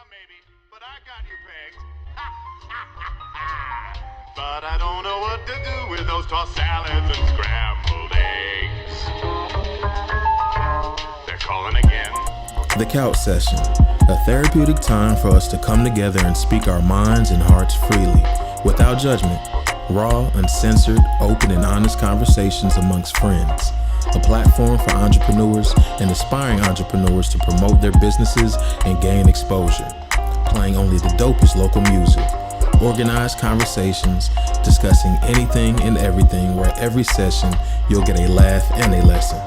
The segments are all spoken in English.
maybe, but I got you pegged. But I don't know what to do with those tossed salads and scrambled eggs. They're calling again. The Couch Session, a therapeutic time for us to come together and speak our minds and hearts freely, without judgment, raw, uncensored, open, and honest conversations amongst friends. A platform for entrepreneurs and aspiring entrepreneurs to promote their businesses and gain exposure. Playing only the dopest local music. Organized conversations, discussing anything and everything, where every session you'll get a laugh and a lesson.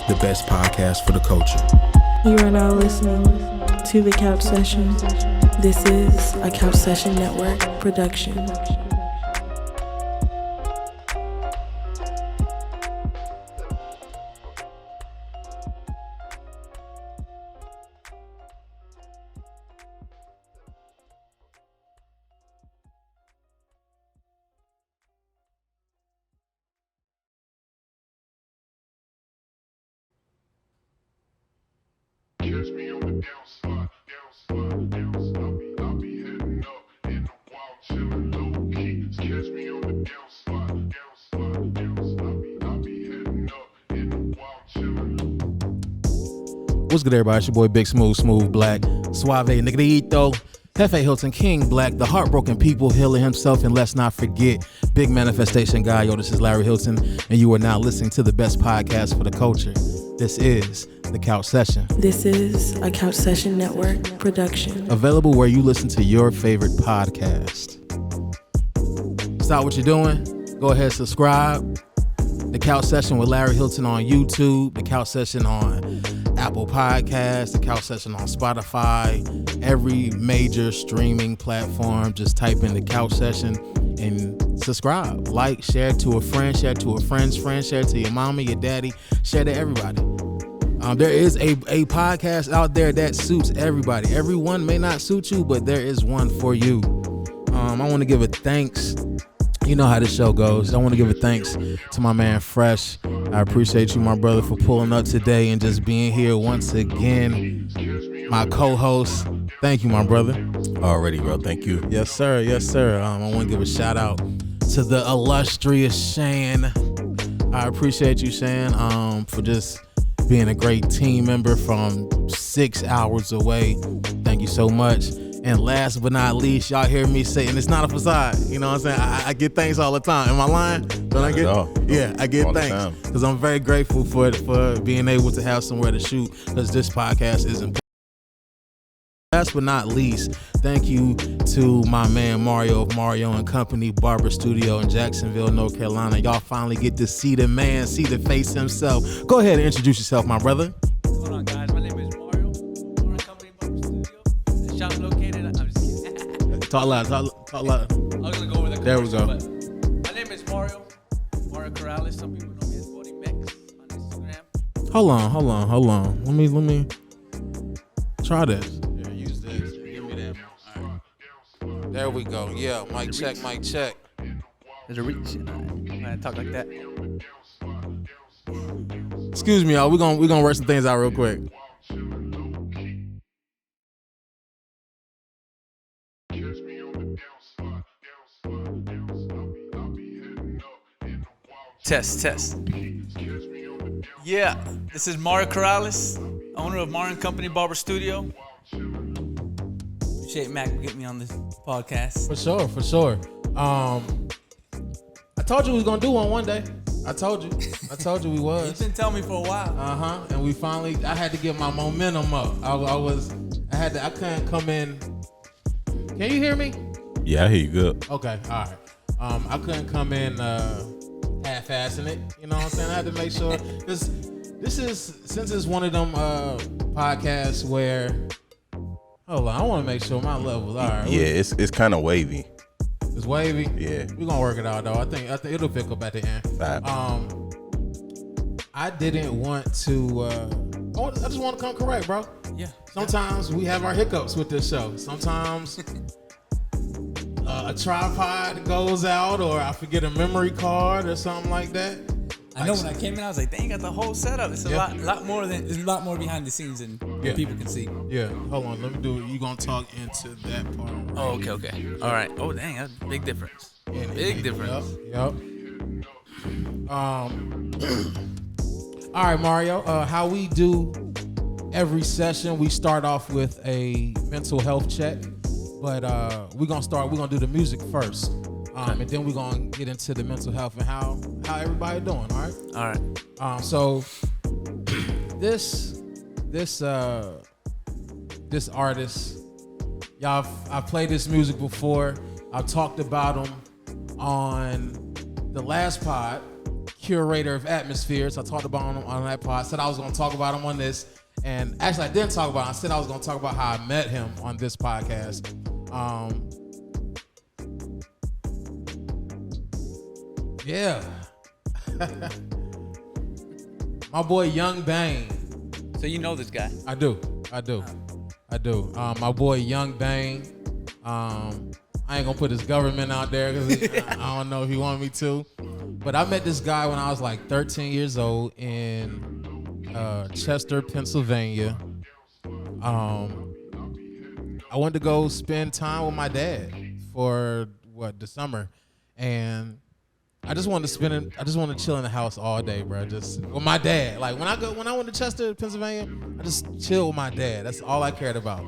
The best podcast for the culture. You are now listening to The Couch Session. This is a Couch Session Network production. Catch me on the downside, I'll be heading up in the wild, chillin' low key. Catch me on the downside, I'll be heading up in the wild, chillin' low. What's good, everybody? It's your boy Big Smooth Black, Suave Negrito, Hefe Hilton, King Black, the heartbroken people healing himself, and let's not forget, big manifestation guy. Yo, this is Larry Hilton, and you are now listening to the best podcast for the culture. This is The Couch Session. This is a Couch Session Network production. Available where you listen to your favorite podcast. Stop what you're doing. Go ahead, subscribe. The Couch Session with Larry Hilton on YouTube. The Couch Session on Apple Podcasts. The Couch Session on Spotify. Every major streaming platform. Just type in The Couch Session and subscribe. Like, share to a friend, share to a friend's friend, share to your mama, your daddy, share to everybody. There is a podcast out there that suits everybody. Everyone may not suit you, but there is one for you. I want to give a thanks. You know how this show goes. I want to give a thanks to my man Fresh. I appreciate you, my brother, for pulling up today and just being here once again. My co-host. Thank you, my brother. Already, bro. Thank you. Yes, sir. Yes, sir. I want to give a shout out to the illustrious Shan. I appreciate you, Shan, for just being a great team member from 6 hours away. Thank you so much. And last but not least, y'all hear me say, and it's not a facade, you know what I'm saying? I get thanks all the time. Am I lying? Don't I get? Yeah, I get thanks because I'm very grateful for being able to have somewhere to shoot, because this podcast is important. Last but not least, thank you to my man Mario of Mario and Company Barber Studio in Jacksonville, North Carolina. Y'all finally get to see the man, see the face himself. Go ahead and introduce yourself, my brother. Hold on, guys. My name is Mario. Mario and Company Barber Studio. The shop's located. I'm just kidding. Talk loud. I was gonna go with the There we go. But my name is Mario Corrales. Some people know me as Body Mix on Instagram. Hold on. Let me try this. Use this. Give me that. All right. There we go. Yeah, mic check. There's a reach. I talk like that. Excuse me, y'all. We're gonna work some things out real quick. Test. Yeah, this is Mario Corrales, owner of Mario and Company Barber Studio. Appreciate Mac for getting me on this podcast. For sure. I told you we was gonna do one day. I told you we was. You've been telling me for a while. And we finally. I had to get my momentum up. I couldn't come in. Can you hear me? Yeah, I hear you good. Okay, all right. I couldn't come in half-assing it. You know what I'm saying? I had to make sure. Since it's one of them podcasts where. Hold on, I want to make sure my level's all right. Yeah, it's kind of wavy. It's wavy. Yeah, we're gonna work it out though. I think it'll pick up at the end. Right. I didn't want to. I just want to come correct, bro. Yeah. Sometimes we have our hiccups with this show. Sometimes a tripod goes out, or I forget a memory card or something like that. I know when I came in, I was like, dang, got the whole setup. It's a lot more behind the scenes than people can see. Yeah, hold on, let me do it. You gonna talk into that part. Right? Oh, okay. All right. Oh, dang, that's a big difference. Big difference. Yep. All right, Mario. How we do every session, we start off with a mental health check, but we're gonna do the music first, and then we're gonna get into the mental health and how everybody doing. All right. So this artist, y'all, I've played this music before. I've talked about him on the last pod, Curator of Atmospheres. I talked about him on that pod. Said I was going to talk about him on this. And actually, I didn't talk about him. I said I was going to talk about how I met him on this podcast. Yeah. My boy, Young Bane. So you know this guy? I do. My boy, Young Bane. I ain't gonna put his government out there because I don't know if he wanted me to. But I met this guy when I was like 13 years old in Chester, Pennsylvania. I went to go spend time with my dad for the summer, and I just wanted to chill in the house all day, bro. Just with my dad. Like when I went to Chester, Pennsylvania, I just chilled with my dad. That's all I cared about,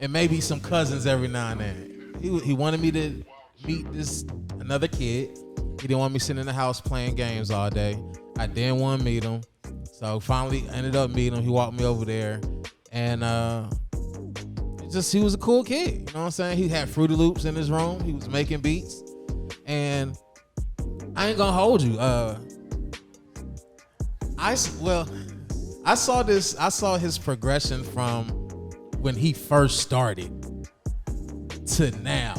and maybe some cousins every now and then. He wanted me to meet another kid. He didn't want me sitting in the house playing games all day. I didn't want to meet him. So finally ended up meeting him. He walked me over there. And he was a cool kid. You know what I'm saying? He had Fruity Loops in his room. He was making beats. And I ain't gonna hold you. I saw his progression from when he first started to now.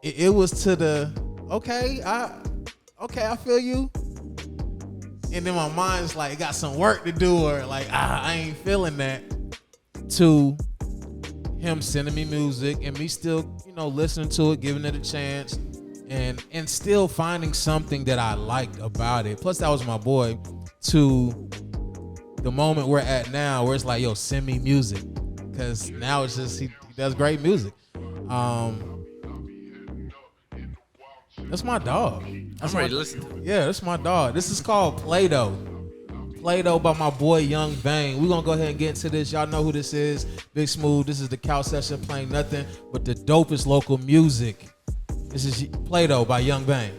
It was to the I feel you, and then my mind's like, got some work to do, or like I ain't feeling that, to him sending me music and me still listening to it, giving it a chance, and still finding something that I liked about it. Plus that was my boy, to the moment we're at now where it's like, yo, send me music, because now it's just he does great music. That's my dog. I'm ready to listen to it. Yeah, that's my dog. This is called Play-Doh. Play-Doh by my boy Young Bane. We're going to go ahead and get into this. Y'all know who this is. Big Smooth. This is the Couch Session, playing nothing but the dopest local music. This is Play-Doh by Young Bane.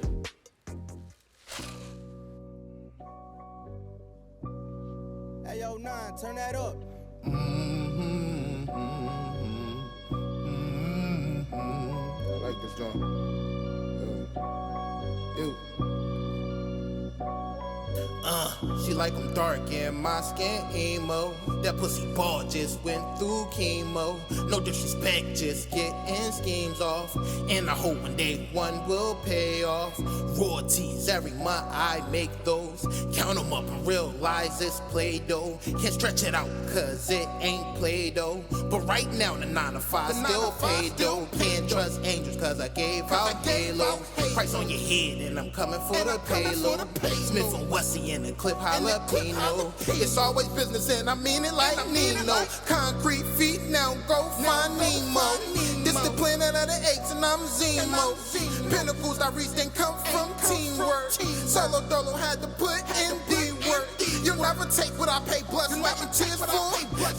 Hey, yo, 9, turn that up. I like this joint. She like them dark and my skin emo. That pussy ball just went through chemo. No disrespect, just getting schemes off. And I hope one day one will pay off. Royalties every month, I make those. Count them up and realize it's Play-Doh. Can't stretch it out cause it ain't Play-Doh. But right now the 9 to 5 still paid though. Can't trust angels cause I gave out Halo. Price on your head and I'm coming for the payload. Smith and Wessie in the clip jalapeno. It's always business and I mean it like Nino. Concrete feet, now go find Nemo. This the planet of the apes and I'm Zemo. Pinnacles I reached and come from teamwork. Solo Dolo had to put in the work. You'll never take what I pay blood, sweat, and tears for.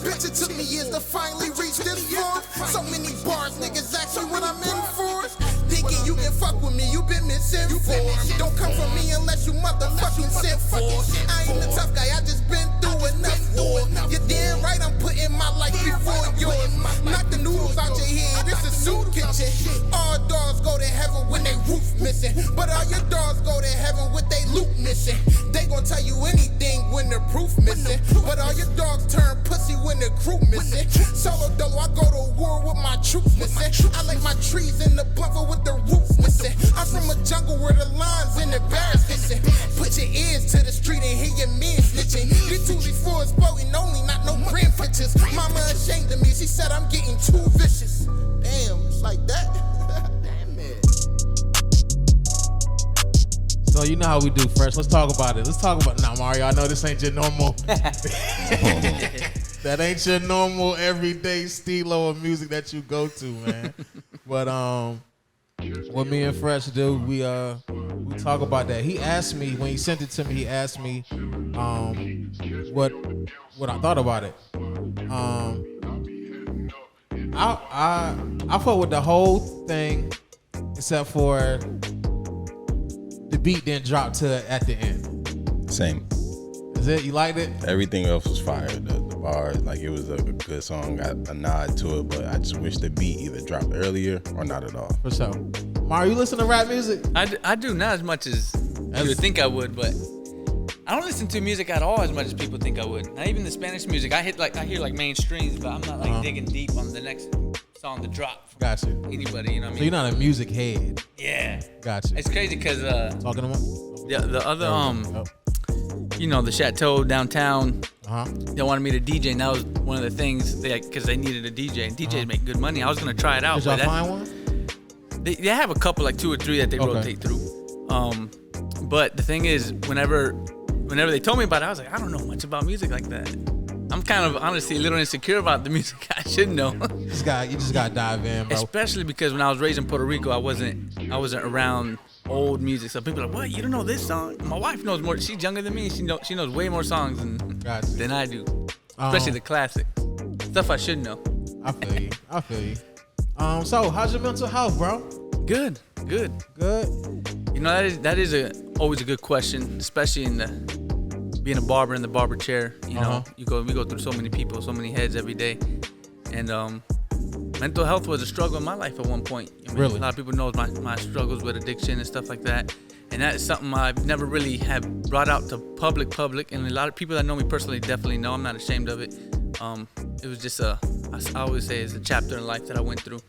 Bitch, it took me years to finally reach this far. So many bars, niggas ask me what I'm in for. Thinking you can fuck with me, you been misinformed. Don't come for me unless you motherfucking sent for. I ain't the tough guy, I just been through enough war. You're damn right, I'm putting my life before yours. Knock the noodles out your head, it's a soup kitchen. All dogs go to heaven when they roof missing, but all your dogs go to heaven with they loot missing. They gon' tell you anything when the proof missing, but all your dogs turn pussy when the crew missing. Solo Dolo, I go to war with my troops missing. I like my trees in the buffer with the roof missing. I'm from a jungle where the lines and the bears missing. Put your ears to the street and hear your men snitching. Get 2 is floating only, not no grand pictures. Mama ashamed of me, she said I'm getting too vicious. Damn, it's like that. Damn it. So you know how we do, Fresh. Let's talk about it. Nah, Mario, I know this ain't your normal. That ain't your normal everyday stilo of music that you go to, man. But what me and Fresh do, we talk about that. He asked me when he sent it to me. He asked me what I thought about it. I fuck with the whole thing except for the beat didn't drop to at the end. Same. Is it? You liked it? Everything else was fire. The bars, like it was a good song. Got a nod to it, but I just wish the beat either dropped earlier or not at all. For sure. Mario, you listen to rap music? I do, not as much as you would think I would, but I don't listen to music at all as much as people think I would. Not even the Spanish music. I hear like mainstreams, but I'm not like digging deep on the next song to drop. Got you. Anybody, you know what I mean? So you're not a music head. Yeah. Got you. It's crazy because talking to him? the other you know, the Chateau downtown. They wanted me to DJ, and that was one of the things because they needed a DJ, and DJs make good money. I was gonna try it out. Did y'all find one? They have a couple, like 2 or 3 that they rotate through. But the thing is, whenever they told me about it, I was like, I don't know much about music like that. I'm kind of honestly a little insecure about the music I should know. You just gotta dive in, bro. Especially because when I was raised in Puerto Rico, I wasn't around old music. So people are like, what? You don't know this song? My wife knows more. She's younger than me. She knows way more songs than I do. Especially the classics. Stuff I should know. I feel you. So how's your mental health, bro? Good. You know, that is always a good question, especially in being a barber in the barber chair. You know, we go through so many people, so many heads every day, and mental health was a struggle in my life at one point. I mean, really? A lot of people know my struggles with addiction and stuff like that, and that is something I've never really have brought out to public, and a lot of people that know me personally definitely know. I'm not ashamed of it. It was just I always say it's a chapter in life that I went through,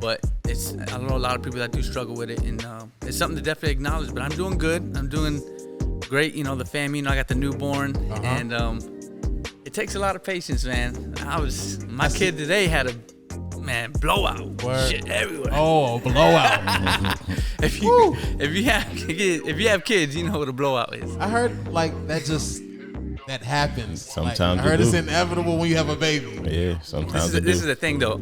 but I know a lot of people that do struggle with it, and it's something to definitely acknowledge. But I'm doing good. I'm doing great. You know, the family. You know, I got the newborn, and it takes a lot of patience, man. My kid today had a blowout. Word. Shit everywhere. Oh, a blowout. if you have kids, you know what a blowout is. I heard like that happens. Sometimes I heard it's inevitable when you have a baby. Yeah, sometimes This is the thing though.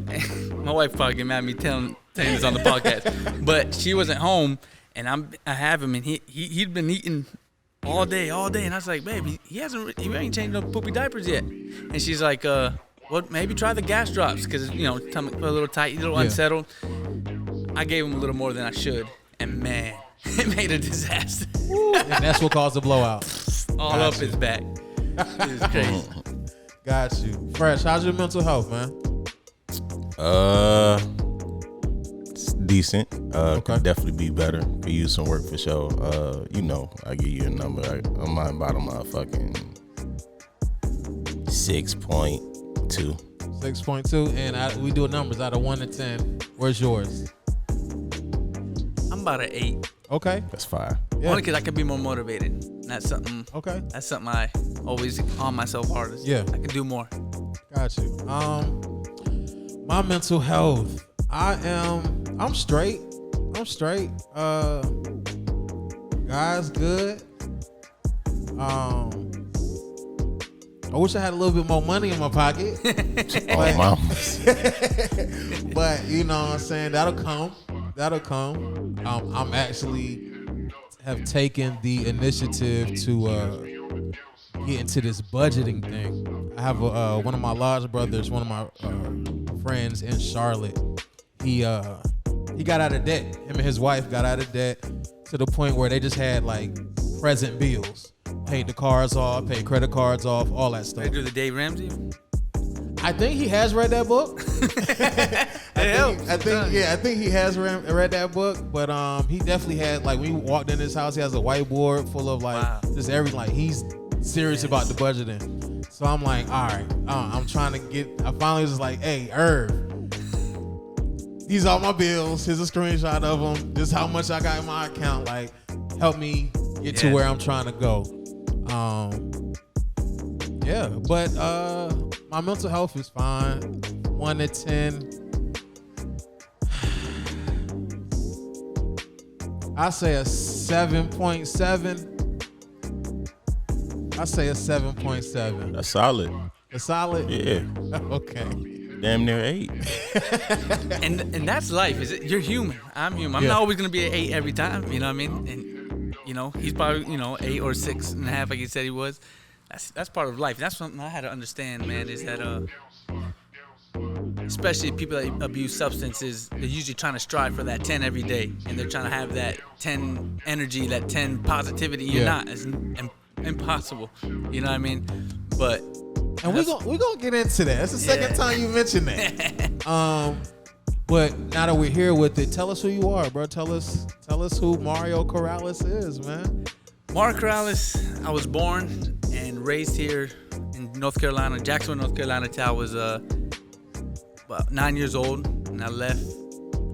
My wife probably get mad at me telling this on the podcast, but she wasn't home, and I have him, and he'd been eating all day, and I was like, babe, he ain't changed no poopy diapers yet, and she's like, well, maybe try the gas drops because you know, tummy a little tight, a little unsettled. I gave him a little more than I should, and man, it made a disaster. And that's what caused the blowout. All up his back. It was crazy. Got you. Fresh, how's your mental health, man? It's decent. Could definitely be better. Could use some work for sure. You know, I give you a number. I'm my bottom fucking 6.2. 6.2, and we do numbers out of 1 to 10. Where's yours? I'm about an 8. Okay. That's fire. Yeah. Only because I could be more motivated. That's something. Okay. That's something I always on myself hardest. Yeah. I can do more. Got you. My mental health. I'm straight. Guys, good. I wish I had a little bit more money in my pocket. But you know what I'm saying? That'll come. I'm actually have taken the initiative to get into this budgeting thing. I have one of my large brothers, one of my friends in Charlotte. He got out of debt. Him and his wife got out of debt to the point where they just had like present bills. Paid the cars off, paid credit cards off, all that stuff. They do the Dave Ramsey? I think he has read that book. I think he has read that book, but he definitely had, like, when we walked in his house, he has a whiteboard full of just everything. Like, he's serious about the budgeting. So I'm like, all right, I'm trying to I finally was just like, hey, Irv, these are my bills. Here's a screenshot of them. This is how much I got in my account. Like, help me get to where I'm trying to go. But my mental health is fine. 1 to 10. I say a 7.7. I say a 7.7. That's solid. A solid? Yeah. Okay. Damn near 8. And that's life. You're human. I'm human. I'm not always gonna be an 8 every time. You know what I mean? And he's probably 8 or 6.5, like he said he was. That's part of life. That's something I had to understand, man. Is that especially people that abuse substances, they're usually trying to strive for that 10 every day, and they're trying to have that 10 energy, that 10 positivity. You're not. It's impossible. You know what I mean? But and we're gonna get into that. That's the second time you mentioned that. But now that we're here with it, tell us who you are, bro. Tell us who Mario Corrales is, man. Mario Corrales, I was born and raised here in North Carolina, Jacksonville, North Carolina, till I was about 9 years old, and I left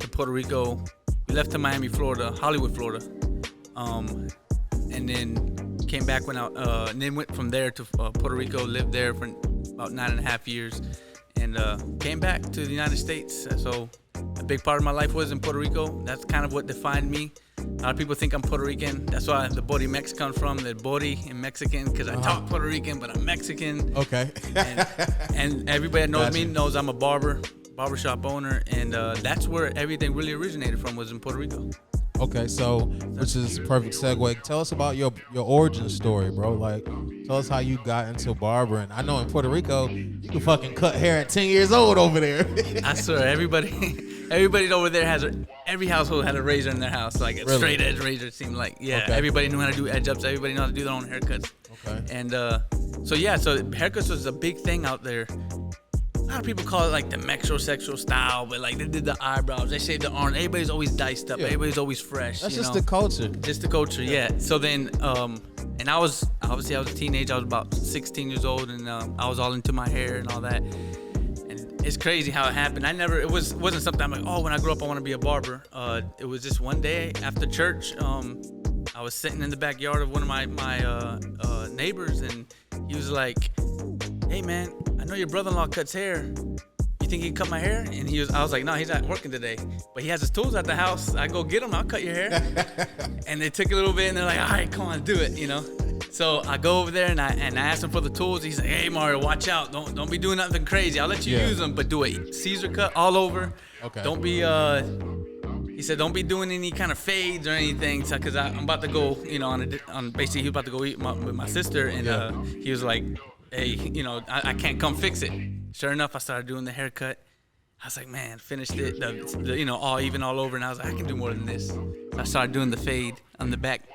to Puerto Rico. We left to Miami, Florida, Hollywood, Florida, and then came back and then went from there to Puerto Rico, lived there for about 9.5 years, and came back to the United States. So a big part of my life was in Puerto Rico. That's kind of what defined me. A lot of people think I'm Puerto Rican. That's why the Borimex comes from, the Bori in Mexican, because I talk Puerto Rican, but I'm Mexican. Okay. and everybody that knows me knows I'm a barbershop owner, and that's where everything really originated from, was in Puerto Rico. Okay, so which is a perfect segue. Tell us about your origin story, bro. Like, tell us how you got into barbering. I know in Puerto Rico, you can fucking cut hair at 10 years old over there. I swear, everybody over there every household had a razor in their house, like a straight edge razor. It seemed like, everybody knew how to do edge ups. Everybody knew how to do their own haircuts. Okay. And so haircuts was a big thing out there. A lot of people call it like the metrosexual style, but like they did the eyebrows, they shaved the arm. Everybody's always diced up. Everybody's always fresh. That's just the culture. Just the culture, yeah. So then, and I was a teenager. I was about 16 years old, and I was all into my hair and all that. And it's crazy how it happened. It wasn't something I'm like, oh, when I grow up I want to be a barber. It was just one day after church. I was sitting in the backyard of one of my neighbors, and he was like, hey man, I know your brother-in-law cuts hair. You think he can cut my hair? And I was like, no, he's not working today. But he has his tools at the house. I go get him, I'll cut your hair. And they took a little bit, and they're like, all right, come on, do it, So I go over there, and I ask him for the tools. He's like, hey Mario, watch out. Don't be doing nothing crazy. I'll let you use them, but do a Caesar cut all over. Okay. Don't be, he said, don't be doing any kind of fades or anything, because I'm about to go, basically he was about to go eat with my sister, and he was like, hey, I can't come fix it. Sure enough, I started doing the haircut. I was like, man, finished it, all even all over, and I was like, I can do more than this. So I started doing the fade on the back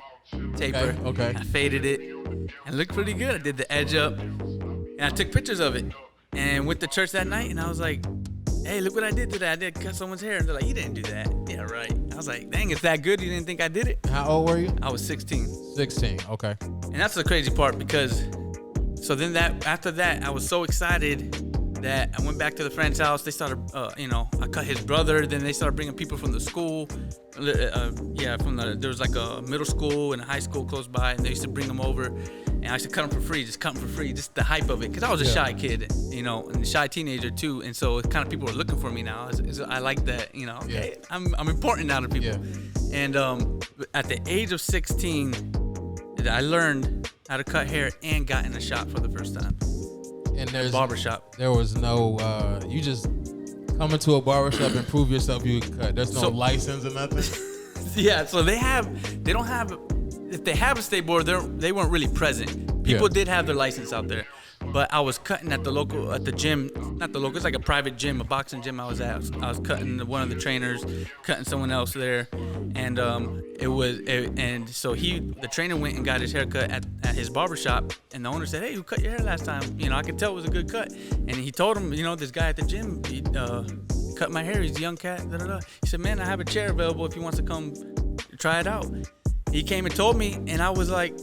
taper. Okay. I faded it, and it looked pretty good. I did the edge up, and I took pictures of it, and went to church that night, and I was like, hey, look what I did today. I did cut someone's hair. And they're like, you didn't do that. Yeah, right. I was like, dang, it's that good? You didn't think I did it? How old were you? I was 16. 16, okay. And that's the crazy part, because so then after that, I was so excited that I went back to the friend's house. They started, I cut his brother. Then they started bringing people from the school. There was like a middle school and a high school close by, and they used to bring them over. And I used to cut them for free, just the hype of it. Because I was a shy kid, and a shy teenager too. And so kind of people were looking for me now. I like that, okay, I'm important now to people. Yeah. And at the age of 16, I learned how to cut hair and got in the shop for the first time. And there's barbershop. There was no, you just come into a barbershop and prove yourself you can cut. There's no license or nothing. Yeah, so if they have a state board, they weren't really present. People did have their license out there. But I was cutting at the gym, not the local, it's like a private gym, a boxing gym I was at. I was cutting one of the trainers, cutting someone else there. And so the trainer went and got his haircut at his barbershop, and the owner said, hey, who cut your hair last time? I could tell it was a good cut. And he told him, this guy at the gym, he cut my hair, he's a young cat, da-da-da. He said, man, I have a chair available if he wants to come try it out. He came and told me, and I was like,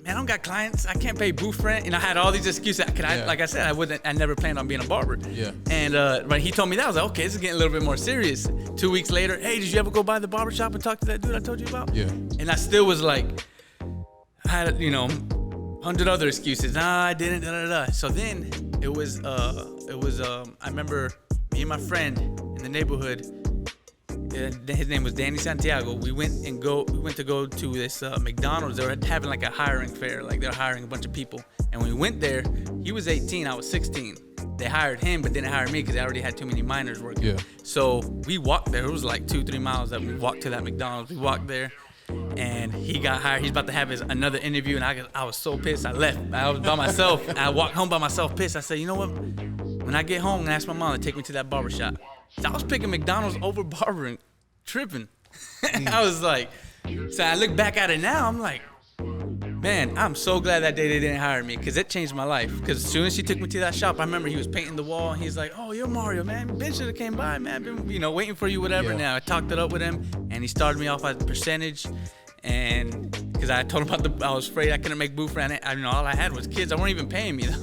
man, I don't got clients. I can't pay booth rent. And I had all these excuses. Like I said, I never planned on being a barber. Yeah. And when he told me that, I was like, okay, this is getting a little bit more serious. 2 weeks later, hey, did you ever go by the barbershop and talk to that dude I told you about? Yeah. And I still was like, I had, 100 other excuses. Nah, I didn't, da-da-da. So then it was I remember me and my friend in the neighborhood, His name was Danny Santiago. We went to go to this McDonald's. They were having like a hiring fair, like they're hiring a bunch of people. And when we went there, he was 18, I was 16. They hired him, but didn't hire me because they already had too many minors working. Yeah. So we walked there. It was like 2-3 miles that we walked to that McDonald's. We walked there, and he got hired. He's about to have another interview, and I was so pissed. I left. I was by myself. I walked home by myself, pissed. I said, you know what? When I get home, I'm gonna ask my mom to take me to that barber shop. So I was picking McDonald's over barbering, tripping. I was like, so I look back at it now, I'm like, man, I'm so glad that day they didn't hire me because it changed my life. Because as soon as she took me to that shop, I remember he was painting the wall. He's like, oh, you're Mario, man. Ben should have came by, man. I've been, waiting for you, whatever. Yeah. Now I talked it up with him, and he started me off at a percentage. And because I told him I was afraid I couldn't make booth rent. All I had was kids. I weren't even paying me for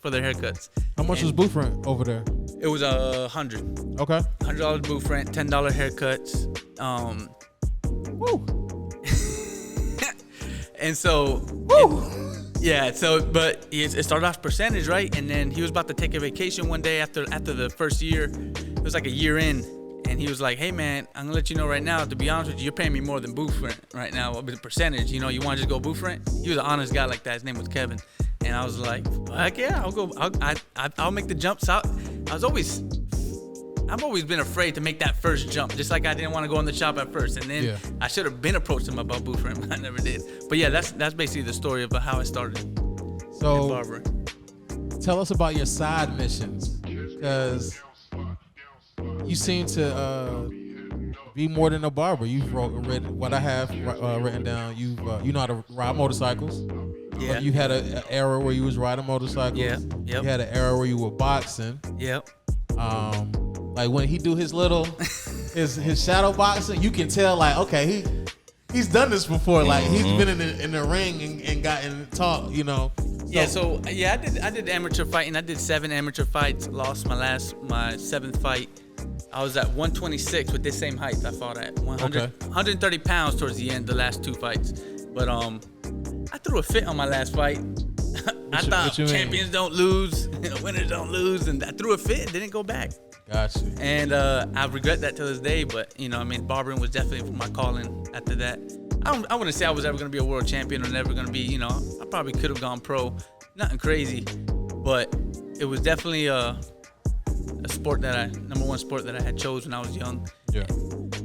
their haircuts. How much was booth rent over there? It was $100. Okay. $100 booth rent, $10 haircuts. Woo. And so, but it started off percentage, right? And then he was about to take a vacation one day after the first year. It was like a year in. And he was like, hey, man, I'm going to let you know right now, to be honest with you, you're paying me more than booth rent right now with the percentage. You want to just go booth rent? He was an honest guy like that. His name was Kevin. And I was like, heck yeah, I'll go. I'll make the jumps out. I've always been afraid to make that first jump, just like I didn't want to go in the shop at first. And then I should have been approached him about booth rent, but I never did. But yeah, that's basically the story of how I started in barbering. Tell us about your side missions, because you seem to be more than a barber. You've read what I have written down. You know how to ride motorcycles. Yeah. You had an era where you was riding motorcycles. Yeah. Yep. You had an era where you were boxing. Yep. Like when he do his little his shadow boxing, you can tell like, okay, he's done this before. Like he's been in the ring and gotten taught, So, I did amateur fighting. I did 7 amateur fights. Lost my 7th fight. I was at 126 with this same height I fought at. 130 pounds towards the end, the last 2 fights. But I threw a fit on my last fight. I thought champions don't lose, winners don't lose, and I threw a fit, didn't go back. Gotcha. And I regret that to this day, but barbering was definitely my calling after that. I wouldn't say I was ever going to be a world champion or never going to be, I probably could have gone pro. Nothing crazy, but it was definitely a sport number one sport that I had chose when I was young. Yeah.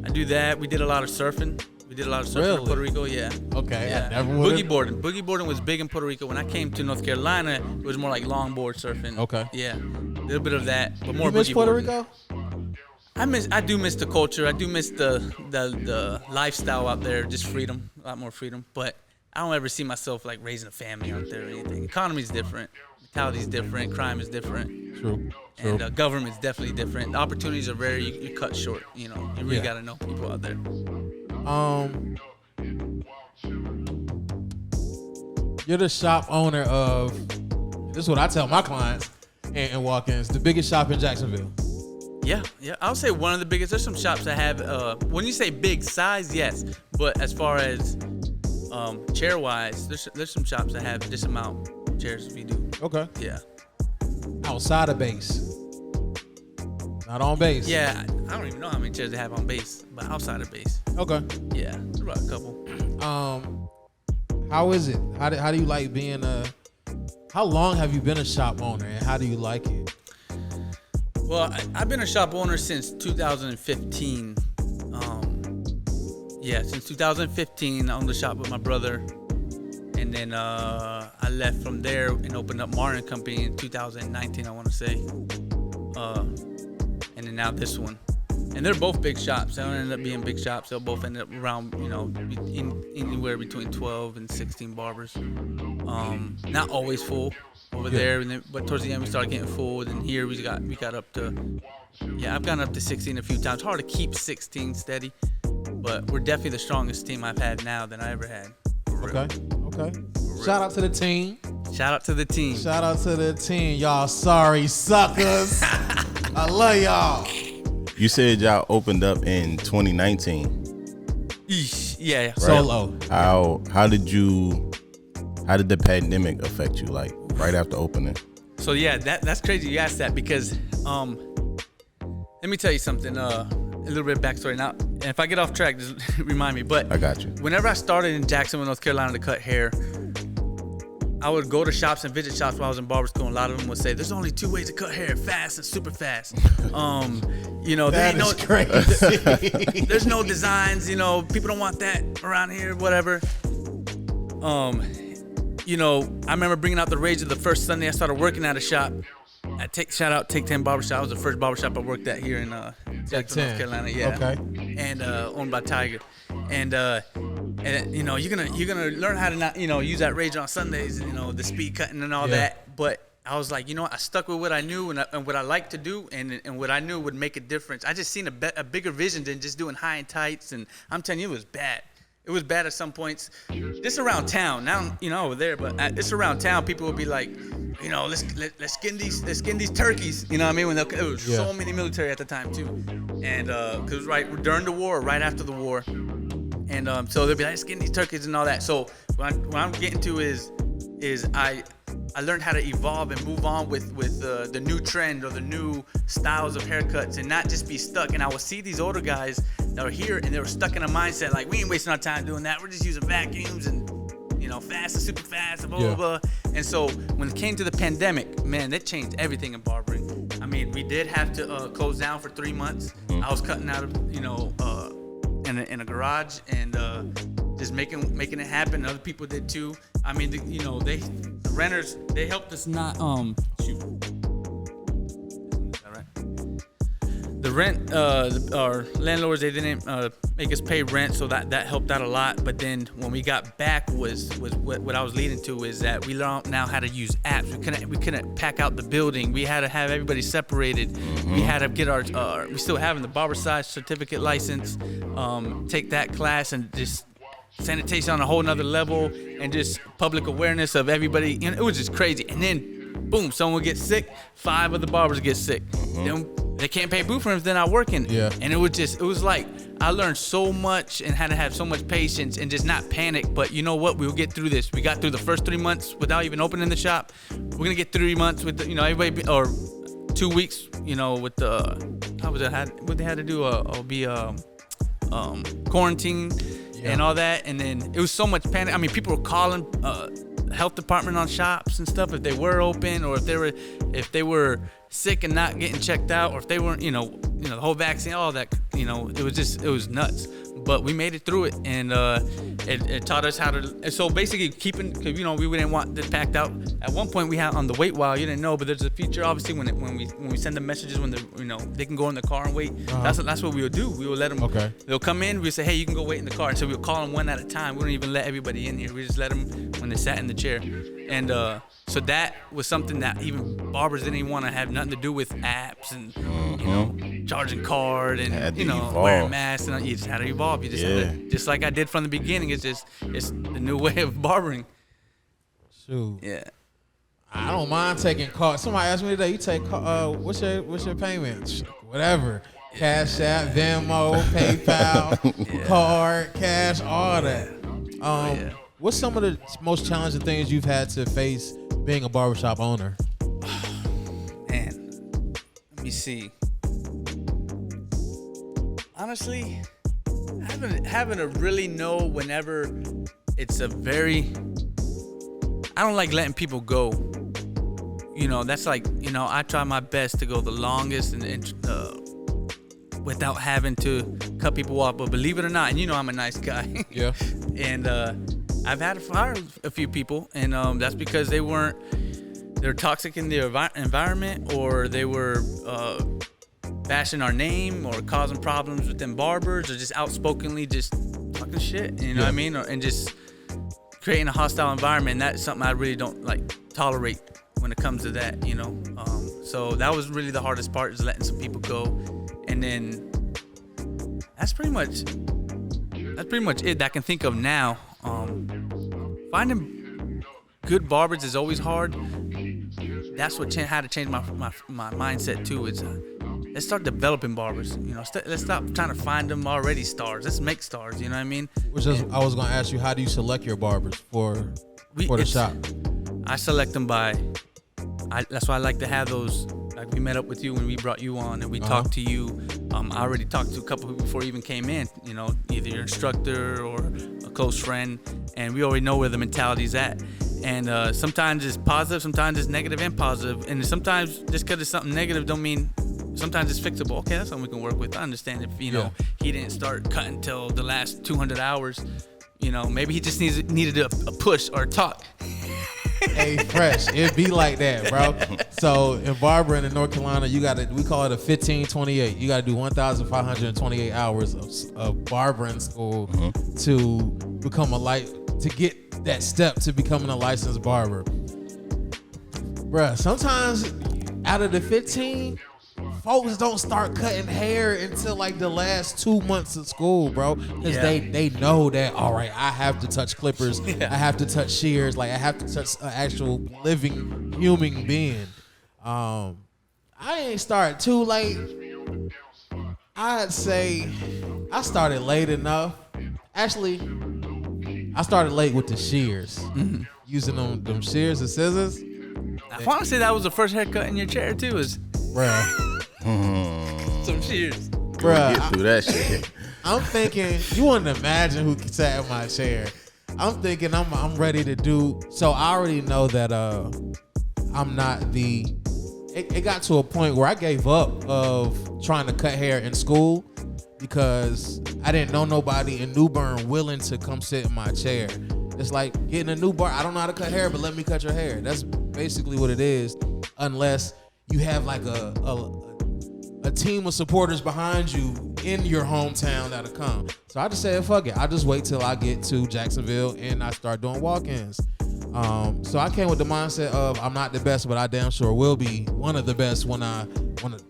I do that. We did a lot of surfing. Really? In Puerto Rico, yeah. Okay. Yeah. I never Boogie boarding was big in Puerto Rico. When I came to North Carolina, it was more like longboard surfing. Okay. Yeah. A little bit of that, but more you miss boogie Puerto boarding. Rico? I do miss the culture. I do miss the lifestyle out there, just freedom, a lot more freedom. But I don't ever see myself like raising a family out there or anything. Economy's different, mentality's different, crime is different. True. And government's definitely different. The opportunities are very you cut short. You really got to know people out there. You're the shop owner of, this is what I tell my clients and walk-ins, the biggest shop in Jacksonville. Yeah. I'll say one of the biggest. There's some shops that have, when you say big size, yes. But as far as chair-wise, there's some shops that have this amount of chairs if you do. Okay. Yeah. Outside of base. Not on base. Yeah, I don't even know how many chairs they have on base, but outside of base. Okay. Yeah, there's about a couple. How is it? How do you like being how long have you been a shop owner and how do you like it? Well, I've been a shop owner since 2015. Since 2015, I owned the shop with my brother. And then I left from there and opened up Martin Company in 2019, I want to say. And then now this one. And they're both big shops. They don't end up being big shops. They'll both end up around, anywhere between 12 and 16 barbers. Not always full over there, but towards the end we started getting full. And here we got up to, I've gone up to 16 a few times. Hard to keep 16 steady, but we're definitely the strongest team I've had now than I ever had. Okay. Shout out to the team. Shout out to the team. Y'all sorry suckers. I love y'all. You said y'all opened up in 2019. Eesh, yeah. Right? Solo. How did the pandemic affect you, like right after opening? So yeah, that's crazy you asked that because let me tell you something. little bit of backstory now. And if I get off track, just remind me. But I got you. Whenever I started in Jacksonville, North Carolina to cut hair, I would go to shops and visit shops while I was in barber school. And a lot of them would say, "There's only 2 ways to cut hair: fast and super fast." You know, there ain't no crazy. there's no designs. You know, people don't want that around here. Whatever. You know, I remember bringing out the razor the first Sunday I started working at a shop. Shout out Take 10 Barbershop. It was the first barbershop I worked at here in Jacksonville, North Carolina. Yeah. Okay. And owned by Tiger. And you know, you're gonna learn how to not, you know, use that razor on Sundays and, you know, the speed cutting and all that. But I was like, you know what? I stuck with what I knew and what I liked to do and what I knew would make a difference. I just seen a bigger vision than just doing high and tights. And I'm telling you, it was bad. It was bad at some points. Just around town, now, you know, over there, but just around town, people would be like, you know, let's skin these turkeys. You know what I mean? When there was so many military at the time too, and cause it was right during the war, right after the war, and so they'd be like, skin these turkeys and all that. So what I'm getting to is I learned how to evolve and move on with the new trend or the new styles of haircuts and not just be stuck. And I would see these older guys that were here and they were stuck in a mindset like, we ain't wasting our time doing that. We're just using vacuums and, you know, fast and super fast and blah, blah, blah. And so when it came to the pandemic, man, that changed everything in barbering. I mean, we did have to close down for 3 months. I was cutting out of, you know, in a garage and just making it happen. Other people did too. I mean, you know, the renters, they helped us not shoot. All right. The rent, our landlords, they didn't make us pay rent, so that helped out a lot. But then when we got back, was what I was leading to is that we learned now how to use apps. We couldn't pack out the building. We had to have everybody separated. We had to get our we still having the barber size certificate license. Take that class and just sanitation on a whole nother level and just public awareness of everybody. You know, it was just crazy. And then boom, someone would get sick. 5 of the barbers get sick. Then they can't pay booth rooms, they're not working. Yeah. And it was like I learned so much and had to have so much patience and just not panic. But you know what? We'll get through this. We got through the first 3 months without even opening the shop. We're gonna get 3 months with the, you know, everybody, or 2 weeks, you know, with the what they had to do quarantine and all that. And then it was so much panic. I mean, people were calling health department on shops and stuff if they were open, or if they were sick and not getting checked out, or if they weren't, you know, the whole vaccine, all that, you know, it was nuts. But we made it through it, and it taught us how to. And so basically, cause, you know, we didn't want this packed out. At one point, we had on the wait while, you didn't know, but there's a feature obviously when we send them messages when you know, they can go in the car and wait. That's what we would do. We would let them. Okay. They'll come in. We say, hey, you can go wait in the car. And so we'll call them one at a time. We don't even let everybody in here. We just let them when they sat in the chair. And so that was something that even barbers didn't even want to have nothing to do with apps and you know, charging card and you know, wearing masks, and you just had to evolve. You just had to, just like I did from the beginning. It's the new way of barbering. Shoot. Yeah. I don't mind taking cards. Somebody asked me today, you take what's your payment? Whatever. Cash App, Venmo, PayPal, card, cash, all that. What's some of the most challenging things you've had to face being a barbershop owner? Man, let me see. Honestly, having to really know whenever it's a very. I don't like letting people go. You know, that's like, you know, I try my best to go the longest and without having to cut people off. But believe it or not, and you know I'm a nice guy. Yeah. And I've had to fire a few people, and that's because they're toxic in the environment, or they were bashing our name or causing problems with them barbers, or just outspokenly just talking shit, you know what I mean? And just creating a hostile environment. And that's something I really don't like tolerate when it comes to that, you know? So that was really the hardest part, is letting some people go. And then that's pretty much it that I can think of now. Finding good barbers is always hard. That's what had to change my mindset too. It's let's start developing barbers. You know, let's stop trying to find them already stars. Let's make stars. You know what I mean? I was gonna ask you, how do you select your barbers for the shop? I select them by. That's why I like to have those. Like we met up with you when we brought you on and we talked to you. I already talked to a couple people before you even came in, you know, either your instructor or a close friend, and we already know where the mentality's at. And sometimes it's positive, sometimes it's negative and positive. And sometimes just because it's something negative don't mean sometimes it's fixable. Okay, that's something we can work with. I understand if, you know, he didn't start cutting till the last 200 hours. You know, maybe he just needed a push or a talk. Hey, fresh. It be like that, bro. So in barbering in North Carolina, we call it a 1528. You got to do 1,528 hours of barbering school to become to get that step to becoming a licensed barber. Bruh, sometimes out of the 15, folks don't start cutting hair until like the last 2 months of school, bro. Because they know that, all right, I have to touch clippers. I have to touch shears. Like, I have to touch an actual living human being. I ain't start too late. I'd say I started late enough. Actually, I started late with the shears. Using them shears and scissors. I want to say that was the first haircut in your chair, too, is... Bruh. Some shears. Bruh. Get through that shit. I'm thinking, you wouldn't imagine who sat in my chair. I'm thinking I'm ready to do, so I already know that I'm not it got to a point where I gave up of trying to cut hair in school because I didn't know nobody in New Bern willing to come sit in my chair. It's like getting a new bar. I don't know how to cut hair, but let me cut your hair. That's basically what it is, unless you have like a team of supporters behind you in your hometown that'll come. So I just said, fuck it. I'll just wait till I get to Jacksonville and I start doing walk-ins. So I came with the mindset of I'm not the best, but I damn sure will be one of the best when I want to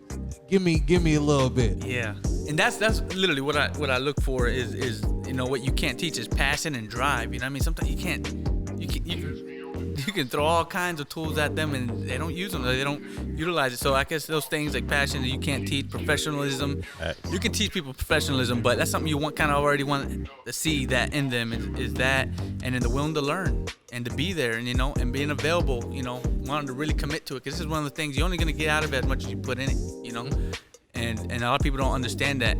give me a little bit. Yeah, and that's literally what I look for is you know, what you can't teach is passion and drive. You know what I mean? Sometimes you can throw all kinds of tools at them and they don't use them. They don't utilize it. So I guess those things like passion that you can't teach, professionalism. You can teach people professionalism, but that's something you already want to see that in them is that, and then the willing to learn and to be there, and you know, and being available. You know, wanting to really commit to it, because this is one of the things you're only gonna get out of it as much as you put in it. You know, and a lot of people don't understand that.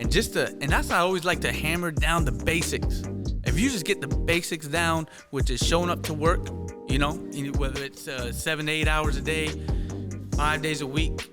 And that's why I always like to hammer down the basics. If you just get the basics down, which is showing up to work, you know, whether it's 7 to 8 hours a day, 5 days a week,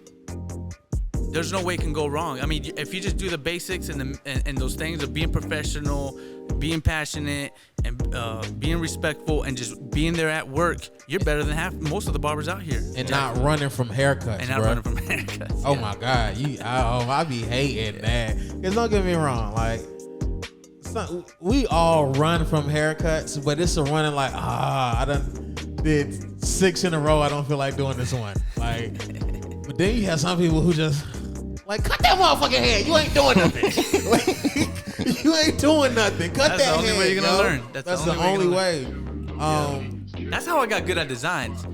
there's no way it can go wrong. I mean, if you just do the basics and those things of being professional, being passionate, and being respectful, and just being there at work, you're better than most of the barbers out here. And not running from haircuts, Oh my God, I be hating that. Cause don't get me wrong, like we all run from haircuts, but it's a running like I done did 6 in a row. I don't feel like doing this one. Like, but then you have some people who just like cut that motherfucking hair. You ain't doing nothing. You ain't doing nothing. Cut that hair. That's the only way you're gonna learn. That's the only way. That's how I got good at designs.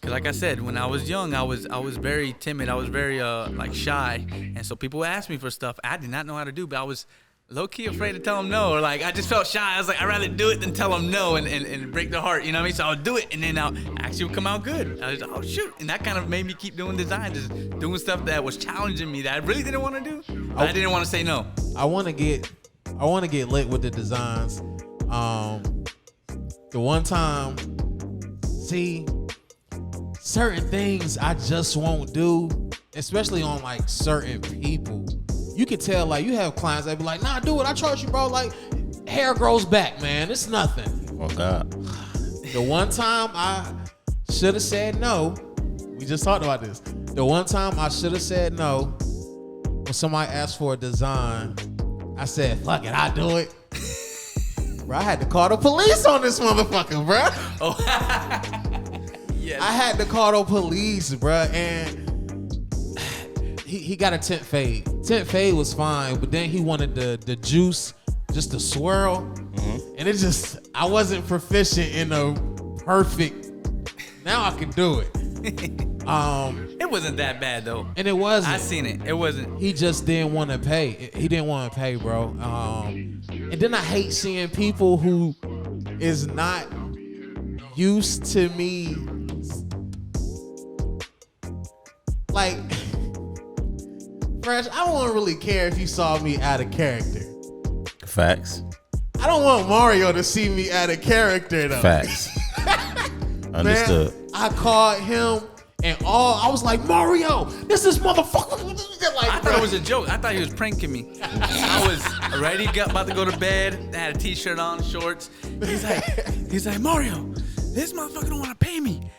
Cause like I said, when I was young, I was very timid. I was very like shy, and so people would ask me for stuff I did not know how to do, but I was low-key afraid to tell them no, or like I just felt shy. I was like, I'd rather do it than tell them no and break their heart, you know what I mean? So I'll do it, and then I'll actually come out good. I was like, oh shoot, and that kind of made me keep doing design, just doing stuff that was challenging me that I really didn't want to do, but I didn't want to say no. I want to get lit with the designs. The one time, see, certain things I just won't do, especially on like certain people. You can tell, like, you have clients that be like, nah, do it. I trust you, bro. Like, hair grows back, man. It's nothing. Oh, God. The one time I should have said no, we just talked about this. The one time I should have said no, when somebody asked for a design, I said, fuck it, I'll do it. Bro, I had to call the police on this motherfucker, bro. Oh, yes. I had to call the police, bro, and he got a tint fade. Tint fade was fine, but then he wanted the juice just to swirl. Mm-hmm. And it just, I wasn't proficient in a perfect, now I can do it. It wasn't that bad though. And it wasn't. I seen it. It wasn't. He just didn't want to pay. He didn't want to pay, bro. And then I hate seeing people who is not used to me like, Fresh, I wouldn't really care if you saw me out of character. Facts. I don't want Mario to see me out of character though. Facts. Understood. Man, I called him and I was like, Mario, this is motherfucker. Like, I thought it was a joke. I thought he was pranking me. I was already about to go to bed. I had a t-shirt on, shorts. He's like, Mario, this motherfucker don't want to pay me.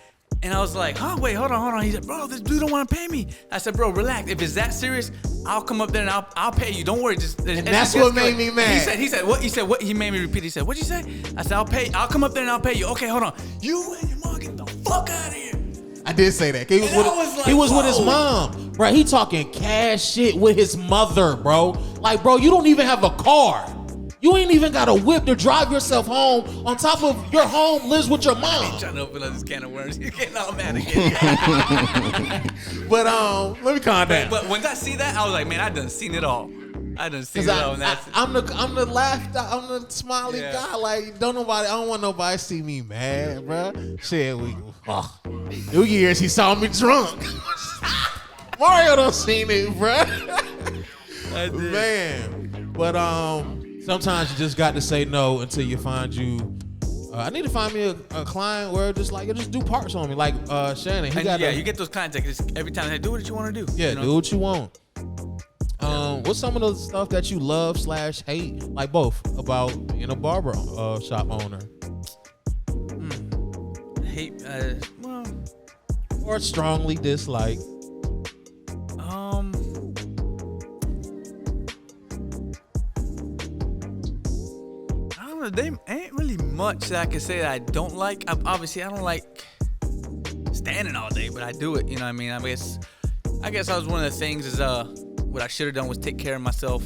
And I was like, huh, wait, hold on. He said, bro, this dude don't want to pay me. I said, bro, relax. If it's that serious, I'll come up there and I'll pay you. Don't worry. And that's what made me mad. He said what? He made me repeat. He said, what'd you say? I said, I'll come up there and I'll pay you. Okay, hold on. You and your mom, get the fuck out of here. I did say that. He was with his mom. Bro, he talking cash shit with his mother, bro. Like, bro, you don't even have a car. You ain't even got a whip to drive yourself home. On top of your home lives with your mom. I'm trying to open up this can of worms. You're getting all mad again. But let me calm down. But when I see that, I was like, man, I done seen it all. I'm the smiley guy. Like, I don't want nobody to see me mad, bro. Shit, New Year's he saw me drunk. Mario don't seen it, bro. I did. Man, but sometimes you just got to say no until you find you. I need to find me a client where just do parts on me, like Shannon. You get those clients like just every time they do what you want to do. Yeah, do what you want. What's some of the stuff that you love / hate, like both, about being a barber shop owner? Hate, or strongly dislike. I don't know. They ain't really much that I can say that I don't like. Obviously, I don't like standing all day, but I do it. You know what I mean? I guess I was one of the things is what I should have done was take care of myself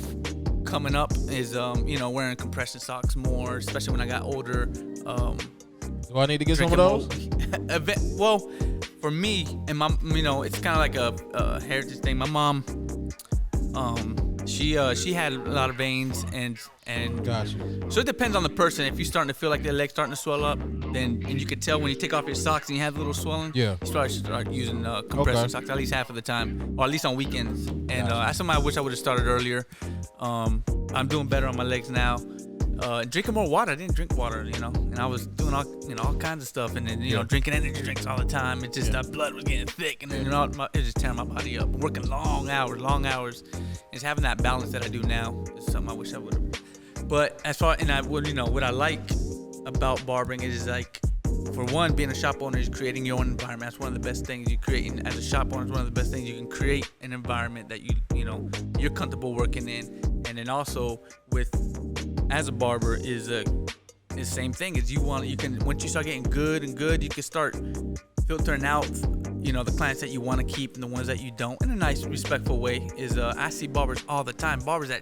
coming up is wearing compression socks more, especially when I got older. Do I need to get some of those? Well, for me and my, it's kind of like a heritage thing. My mom, she had a lot of veins and gotcha. So it depends on the person. If you're starting to feel like their legs starting to swell up, and you can tell when you take off your socks and you have a little swelling. Yeah. You start using compression socks at least half of the time, or at least on weekends. And that's something I wish I would have started earlier. I'm doing better on my legs now. Drinking more water. I didn't drink water, and I was doing all kinds of stuff, and then drinking energy drinks all the time. It just that blood was getting thick, and then it was just tearing my body up. Working long hours. It's having that balance that I do now is something I wish I would have. But as far what I like about barbering is like, for one, being a shop owner is creating your own environment. That's one of the best things you create. And as a shop owner, it's one of the best things you can create an environment that you're comfortable working in. And then also as a barber is the same thing. Is you can once you start getting good, you can start filtering out the clients that you want to keep and the ones that you don't in a nice, respectful way. I see barbers all the time, barbers that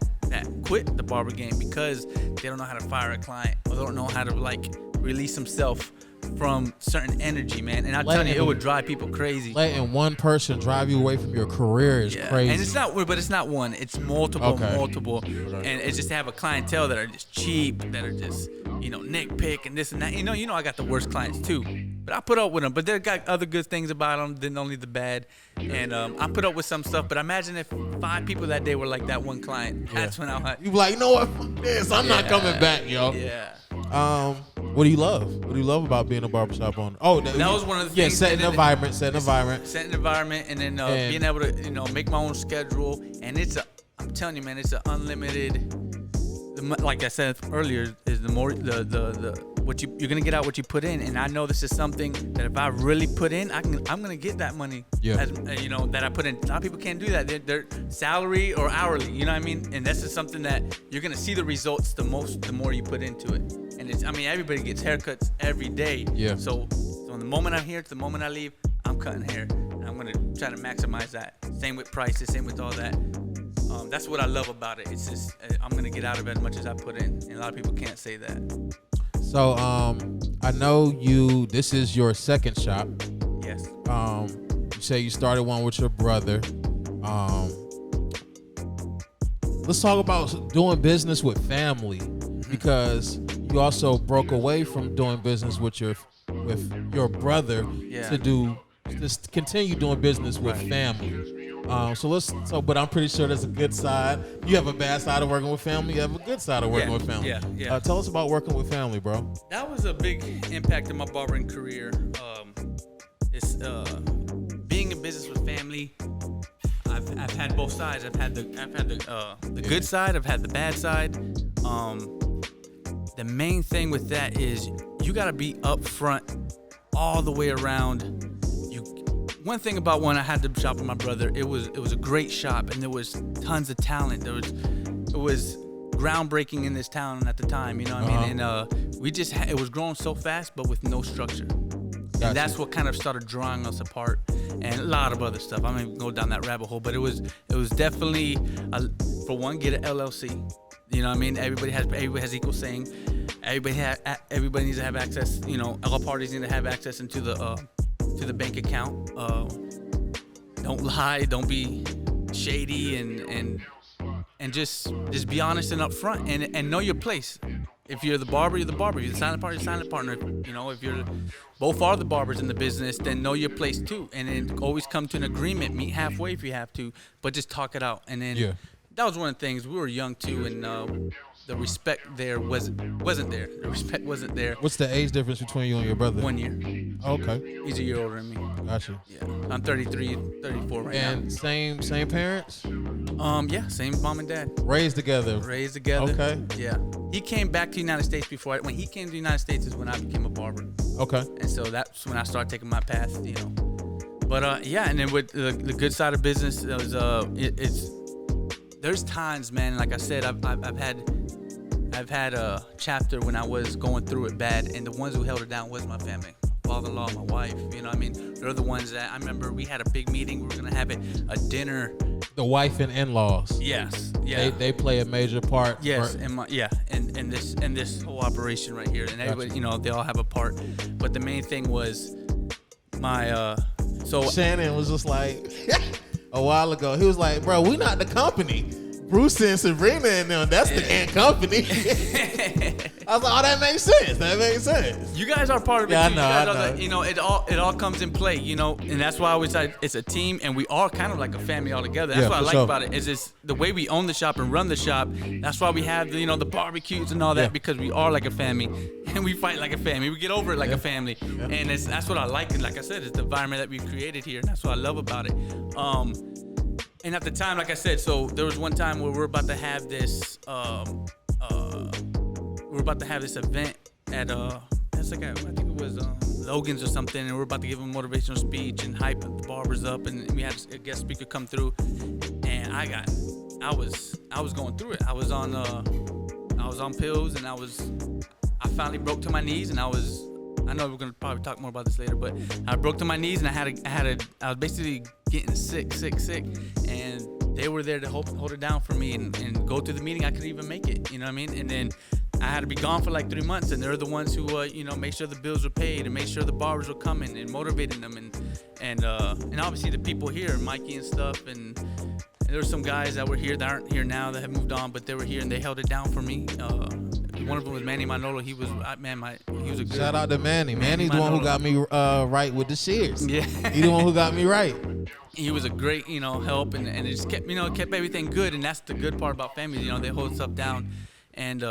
quit the barber game because they don't know how to fire a client, or they don't know how to release themselves from certain energy, man. And I'm telling you, it would drive people crazy. Letting one person drive you away from your career is crazy. And it's not one, it's multiple. And it's just to have a clientele that are just cheap, that are just nitpick and this and that. I got the worst clients too, but I put up with them. But they got other good things about them than only the bad. And I put up with some stuff. But imagine if 5 people that day were like that one client. That's when I'm like, you be like, you know what? Fuck this. I'm not coming back, yo. Yeah. What do you love? What do you love about being a barbershop owner? Oh, that was one of the things. Setting the environment, and then being able to make my own schedule. And I'm telling you, man, it's an unlimited. Like I said earlier, is the more what you're gonna get out what you put in. And I know this is something that if I really put in, I'm gonna get that money. Yeah. That I put in. A lot of people can't do that. They're salary or hourly. You know what I mean? And this is something that you're gonna see the results the more you put into it. And everybody gets haircuts every day. Yeah. So from the moment I'm here to the moment I leave, I'm cutting hair. And I'm gonna try to maximize that. Same with prices. Same with all that. That's what I love about it. It's just I'm gonna get out of it as much as I put in, and a lot of people can't say that. So I know this is your second shop. Yes. You say you started one with your brother. Let's talk about doing business with family, because you also broke away from doing business with your brother to do just continue doing business with family. But I'm pretty sure there's a good side. You have a bad side of working with family. You have a good side of working with family. Yeah. Tell us about working with family, bro. That was a big impact in my barbering career. It's being in business with family. I've had both sides. I've had the good side. I've had the bad side. The main thing with that is you got to be upfront all the way around. One thing about when I had the shop with my brother, it was a great shop, and there was tons of talent. It was groundbreaking in this town at the time, you know what I mean? And it was growing so fast, but with no structure. Gotcha. And that's what kind of started drawing us apart, and a lot of other stuff. I'm gonna go down that rabbit hole, but it was definitely for one, get an LLC. You know what I mean? Everybody has equal saying. Everybody needs to have access. You know, all parties need to have access into the bank account. Don't lie. Don't be shady, and just be honest and upfront, and know your place. If you're the barber, you're the barber. If you're the silent partner, you're the silent partner. You know, if you're both are the barbers in the business, then know your place too. And then always come to an agreement. Meet halfway if you have to, but just talk it out. And then that was one of the things. We were young too, and the respect there wasn't there. The respect wasn't there. What's the age difference between you and your brother? 1 year. Okay. He's a year older than me. Gotcha. Yeah. I'm 33, 34 right now. And same parents? Yeah, same mom and dad. Raised together. Okay. Yeah. He came back to the United States when he came to the United States is when I became a barber. Okay. And so that's when I started taking my path, you know. But and then with the good side of business, it was there's times, man, like I said, I've had a chapter when I was going through it bad, and the ones who held it down was my family. My father-in-law, my wife, you know what I mean? They're the ones that I remember we had a big meeting. We were going to have a dinner. The wife and in-laws. Yes. Yeah. They play a major part. Yes. And this whole operation right here. And everybody, you know, they all have a part. But the main thing was Shannon was just like, a while ago, he was like, bro, we not the company. Bruce and Sabrina and them, that's the ant company. I was like, oh, that makes sense. You guys are part of it too. I know. Like, you know, it all comes in play, you know, and that's why I always say it's a team, and we are kind of like a family all together. That's what I like about it, is it's the way we own the shop and run the shop. That's why we have the barbecues and all that, because we are like a family, and we fight like a family. We get over it like a family, and that's what I like. And like I said, it's the environment that we've created here, and that's what I love about it. And at the time, like I said, so there was one time where we're about to have this event at I think it was Logan's or something, and we're about to give a motivational speech and hype the barbers up, and we had a guest speaker come through, and I was going through it. I was on pills, and I finally broke to my knees, and I know we're gonna probably talk more about this later, but I broke to my knees, and I was basically getting sick, and they were there to hold it down for me and go through the meeting. I couldn't even make it, you know what I mean? And then I had to be gone for like 3 months, and they're the ones who made sure the bills were paid and made sure the barbers were coming and motivating them, and obviously the people here, Mikey and stuff, and there were some guys that were here that aren't here now that have moved on, but they were here and they held it down for me. One of them was Manny Manolo. He was a good. Shout out to Manny. Manny's the one who got me right with the shears. Yeah. He's the one who got me right. He was a great, help, and it just kept everything good, and that's the good part about family. They hold stuff down, and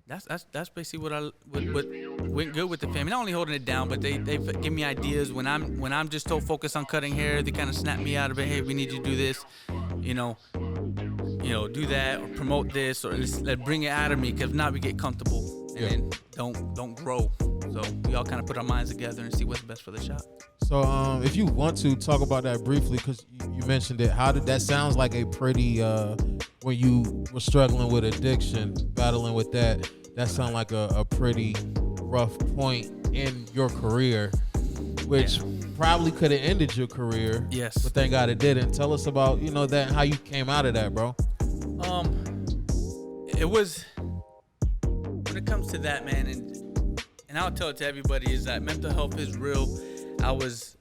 that's basically what went good with the family. Not only holding it down, but they give me ideas when I'm just so focused on cutting hair. They kind of snap me out of it. Hey, we need you to do this, do that or promote this, or just bring it out of me, because if not, we get comfortable and then don't grow. So we all kind of put our minds together and see what's best for the shop. So if you want to talk about that briefly, because you mentioned it, how did that sounds like a pretty when you were struggling with addiction, battling with that sounds like a pretty rough point in your career, which probably could have ended your career. Yes. But thank God it didn't. Tell us about that, how you came out of that, bro. It was, when it comes to that, man, and I'll tell it to everybody, is that mental health is real. I was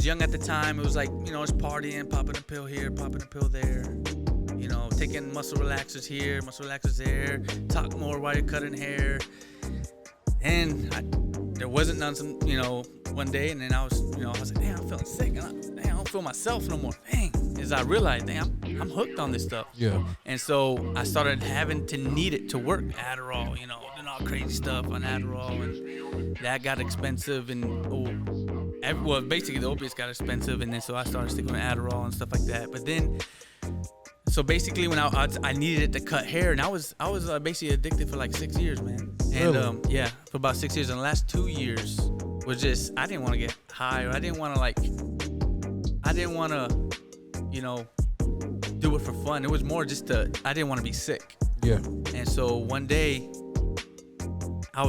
young at the time. It was like, it's partying, popping a pill here, popping a pill there, taking muscle relaxers here, muscle relaxers there, talk more while you're cutting hair. And there wasn't none, one day, and then I was like, damn, I'm feeling sick, and I don't feel myself no more. Dang, as I realized, damn, I'm hooked on this stuff. Yeah. And so I started having to need it to work. Adderall, doing all crazy stuff on Adderall, and that got expensive, and basically the opiates got expensive, and then so I started sticking with Adderall and stuff like that. But then, so basically when I needed it to cut hair, and I was basically addicted for like 6 years, man. And Really? for about 6 years. And the last 2 years was just, I didn't want to get high, or I didn't want to do it for fun. It was more just I didn't want to be sick. Yeah. And so one day, I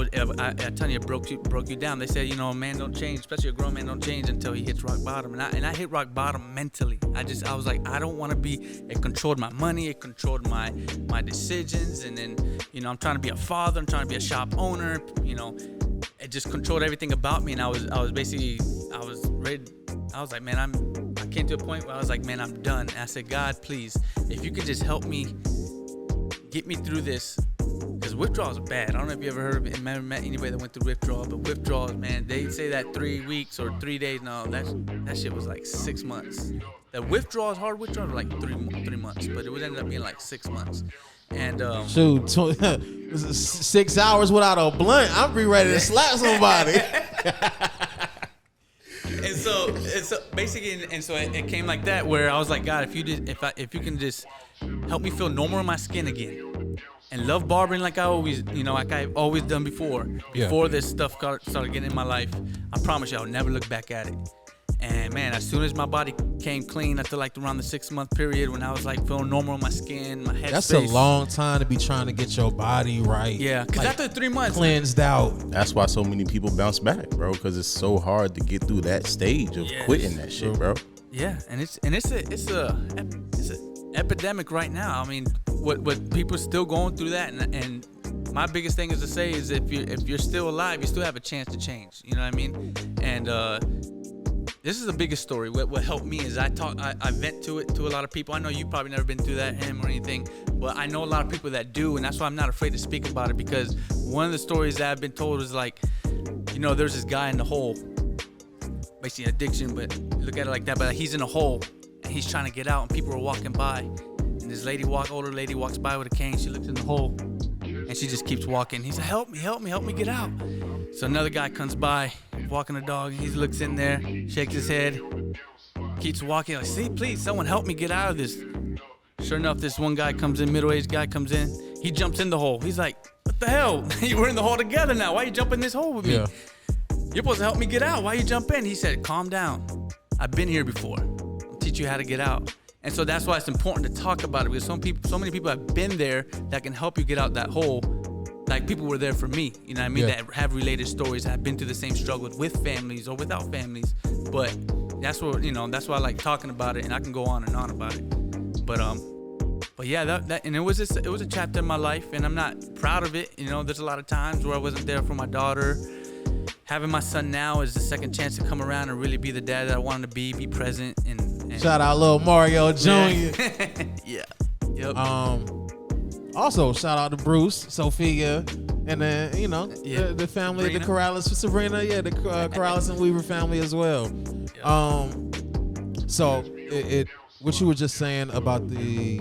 tell you, it broke you down. They said, a man don't change, especially a grown man don't change until he hits rock bottom. And I hit rock bottom mentally. I was like, I don't want to be. It controlled my money. It controlled my decisions. And then, I'm trying to be a father. I'm trying to be a shop owner. It just controlled everything about me. And I was ready. I was like, man, I came to a point where I was like, man, I'm done. And I said, God, please, if you could just help me, get me through this. Because withdrawals are bad. I don't know if you ever heard of it, never met anybody that went through withdrawal, but withdrawals, man, they say that 3 weeks or 3 days. No, that shit was like 6 months. The withdrawals, hard withdrawals, were like 3 months, but it would end up being like 6 months. And Shoot, 6 hours without a blunt, I'm be ready to slap somebody. And so basically, and so it came like that, where I was like, God, if you can just help me feel normal in my skin again, and love barbering like I've always done before this stuff started getting in my life, I promise you I'll never look back at it. And man, as soon as my body came clean after like around the 6 month period, when I was like feeling normal in my skin, my head That's a long time to be trying to get your body right. Yeah, because after 3 months, cleansed out. That's why so many people bounce back, bro, because it's so hard to get through that stage of quitting that shit, bro. Yeah, and it's an epidemic right now. I mean, what people are still going through that, and my biggest thing is to say is if you're still alive, you still have a chance to change. You know what I mean? And this is the biggest story. What helped me is I vent to it to a lot of people. I know you've probably never been through that, him or anything, but I know a lot of people that do, and that's why I'm not afraid to speak about it, because one of the stories that I've been told is like, there's this guy in the hole, basically addiction, but look at it like that, but he's in a hole, and he's trying to get out, and people are walking by, and this older lady walks by with a cane. She looks in the hole, and she just keeps walking. He's like, help me get out. So another guy comes by, walking a dog, and he looks in there, shakes his head, keeps walking, like, see, please, someone help me get out of this. Sure enough, this one guy comes in, middle-aged guy comes in, he jumps in the hole. He's like, what the hell? You were in the hole together now. Why you jump in this hole with me? Yeah. You're supposed to help me get out. Why you jump in? He said, calm down. I've been here before. I'll teach you how to get out. And so that's why it's important to talk about it, because so many people have been there that can help you get out that hole. Like, people were there for me, you know what I mean? Yeah. That have related stories, have been through the same struggles with families or without families. But that's what, that's why I like talking about it, and I can go on and on about it. But yeah, that and it was a chapter in my life, and I'm not proud of it. There's a lot of times where I wasn't there for my daughter. Having my son now is the second chance to come around and really be the dad that I wanted to be present. And Shout out little Mario Jr. Yeah. Yep. Also, shout out to Bruce, Sophia, and then the family, Sabrina. the Corrales, Sabrina, the Corrales and Weaver family as well. So what you were just saying about the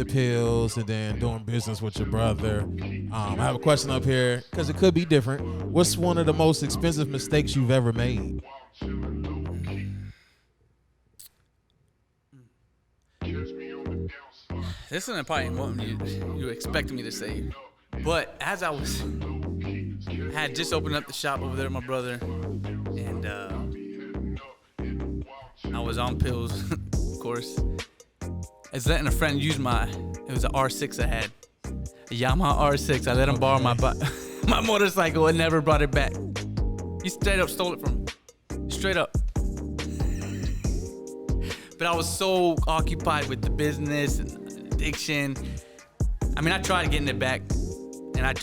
pills and then doing business with your brother. I have a question up here because it could be different. What's one of the most expensive mistakes you've ever made? This isn't probably what you expected me to say, but as I had just opened up the shop over there with my brother, and I was on pills, of course. I was letting a friend use it was an R6 I had, a Yamaha R6. I let him borrow my motorcycle and never brought it back. He straight up stole it from me, straight up. But I was so occupied with the business and addiction. I mean, I tried getting it back, and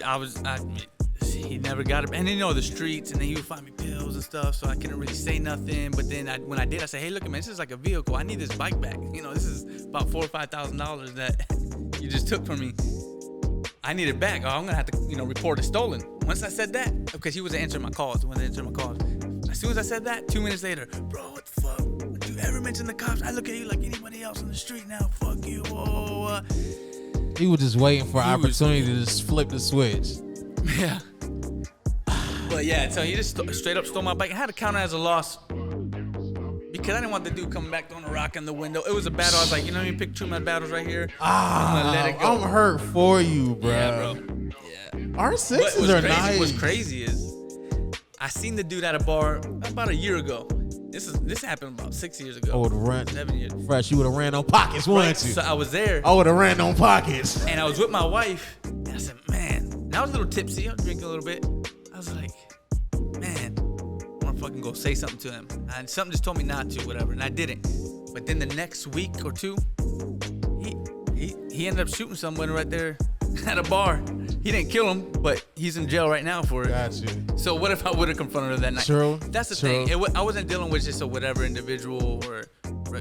he never got it. And the streets, and then he would find me pills and stuff, so I couldn't really say nothing. But then when I did, I said, hey, look, man, this is like a vehicle. I need this bike back. This is about $4,000 or $5,000 that you just took from me. I need it back. Oh, I'm gonna have to, report it stolen. Once I said that, because he wasn't answering my calls. As soon as I said that, 2 minutes later, bro, what the fuck? Would you ever mention the cops? I look at you like anybody else on the street now. Fuck you. Whoa. He was just waiting for an opportunity to just flip the switch. Yeah. But yeah, so he just straight up stole my bike. I had to count it as a loss because I didn't want the dude coming back throwing a rock in the window. It was a battle. I was like, you know what I mean? Pick two of my battles right here. I'm gonna let it go. I'm hurt for you, bro. Yeah, bro. Yeah. R6s are nice. What's crazy is I seen the dude at a bar about a year ago. This happened about 6 years ago. I would have ran 7 years. Fresh, you would have ran on pockets, wouldn't you? So I was there. I would have ran on pockets. And I was with my wife. And I said, man. And I was a little tipsy. I was drinking a little bit. I was like, man, I want to fucking go say something to him. And something just told me not to, whatever. And I didn't. But then the next week or two, he ended up shooting someone right there at a bar. He didn't kill him, but he's in jail right now for it. Got you. So what if I would have confronted him that night? True. That's the thing. I wasn't dealing with just a whatever individual or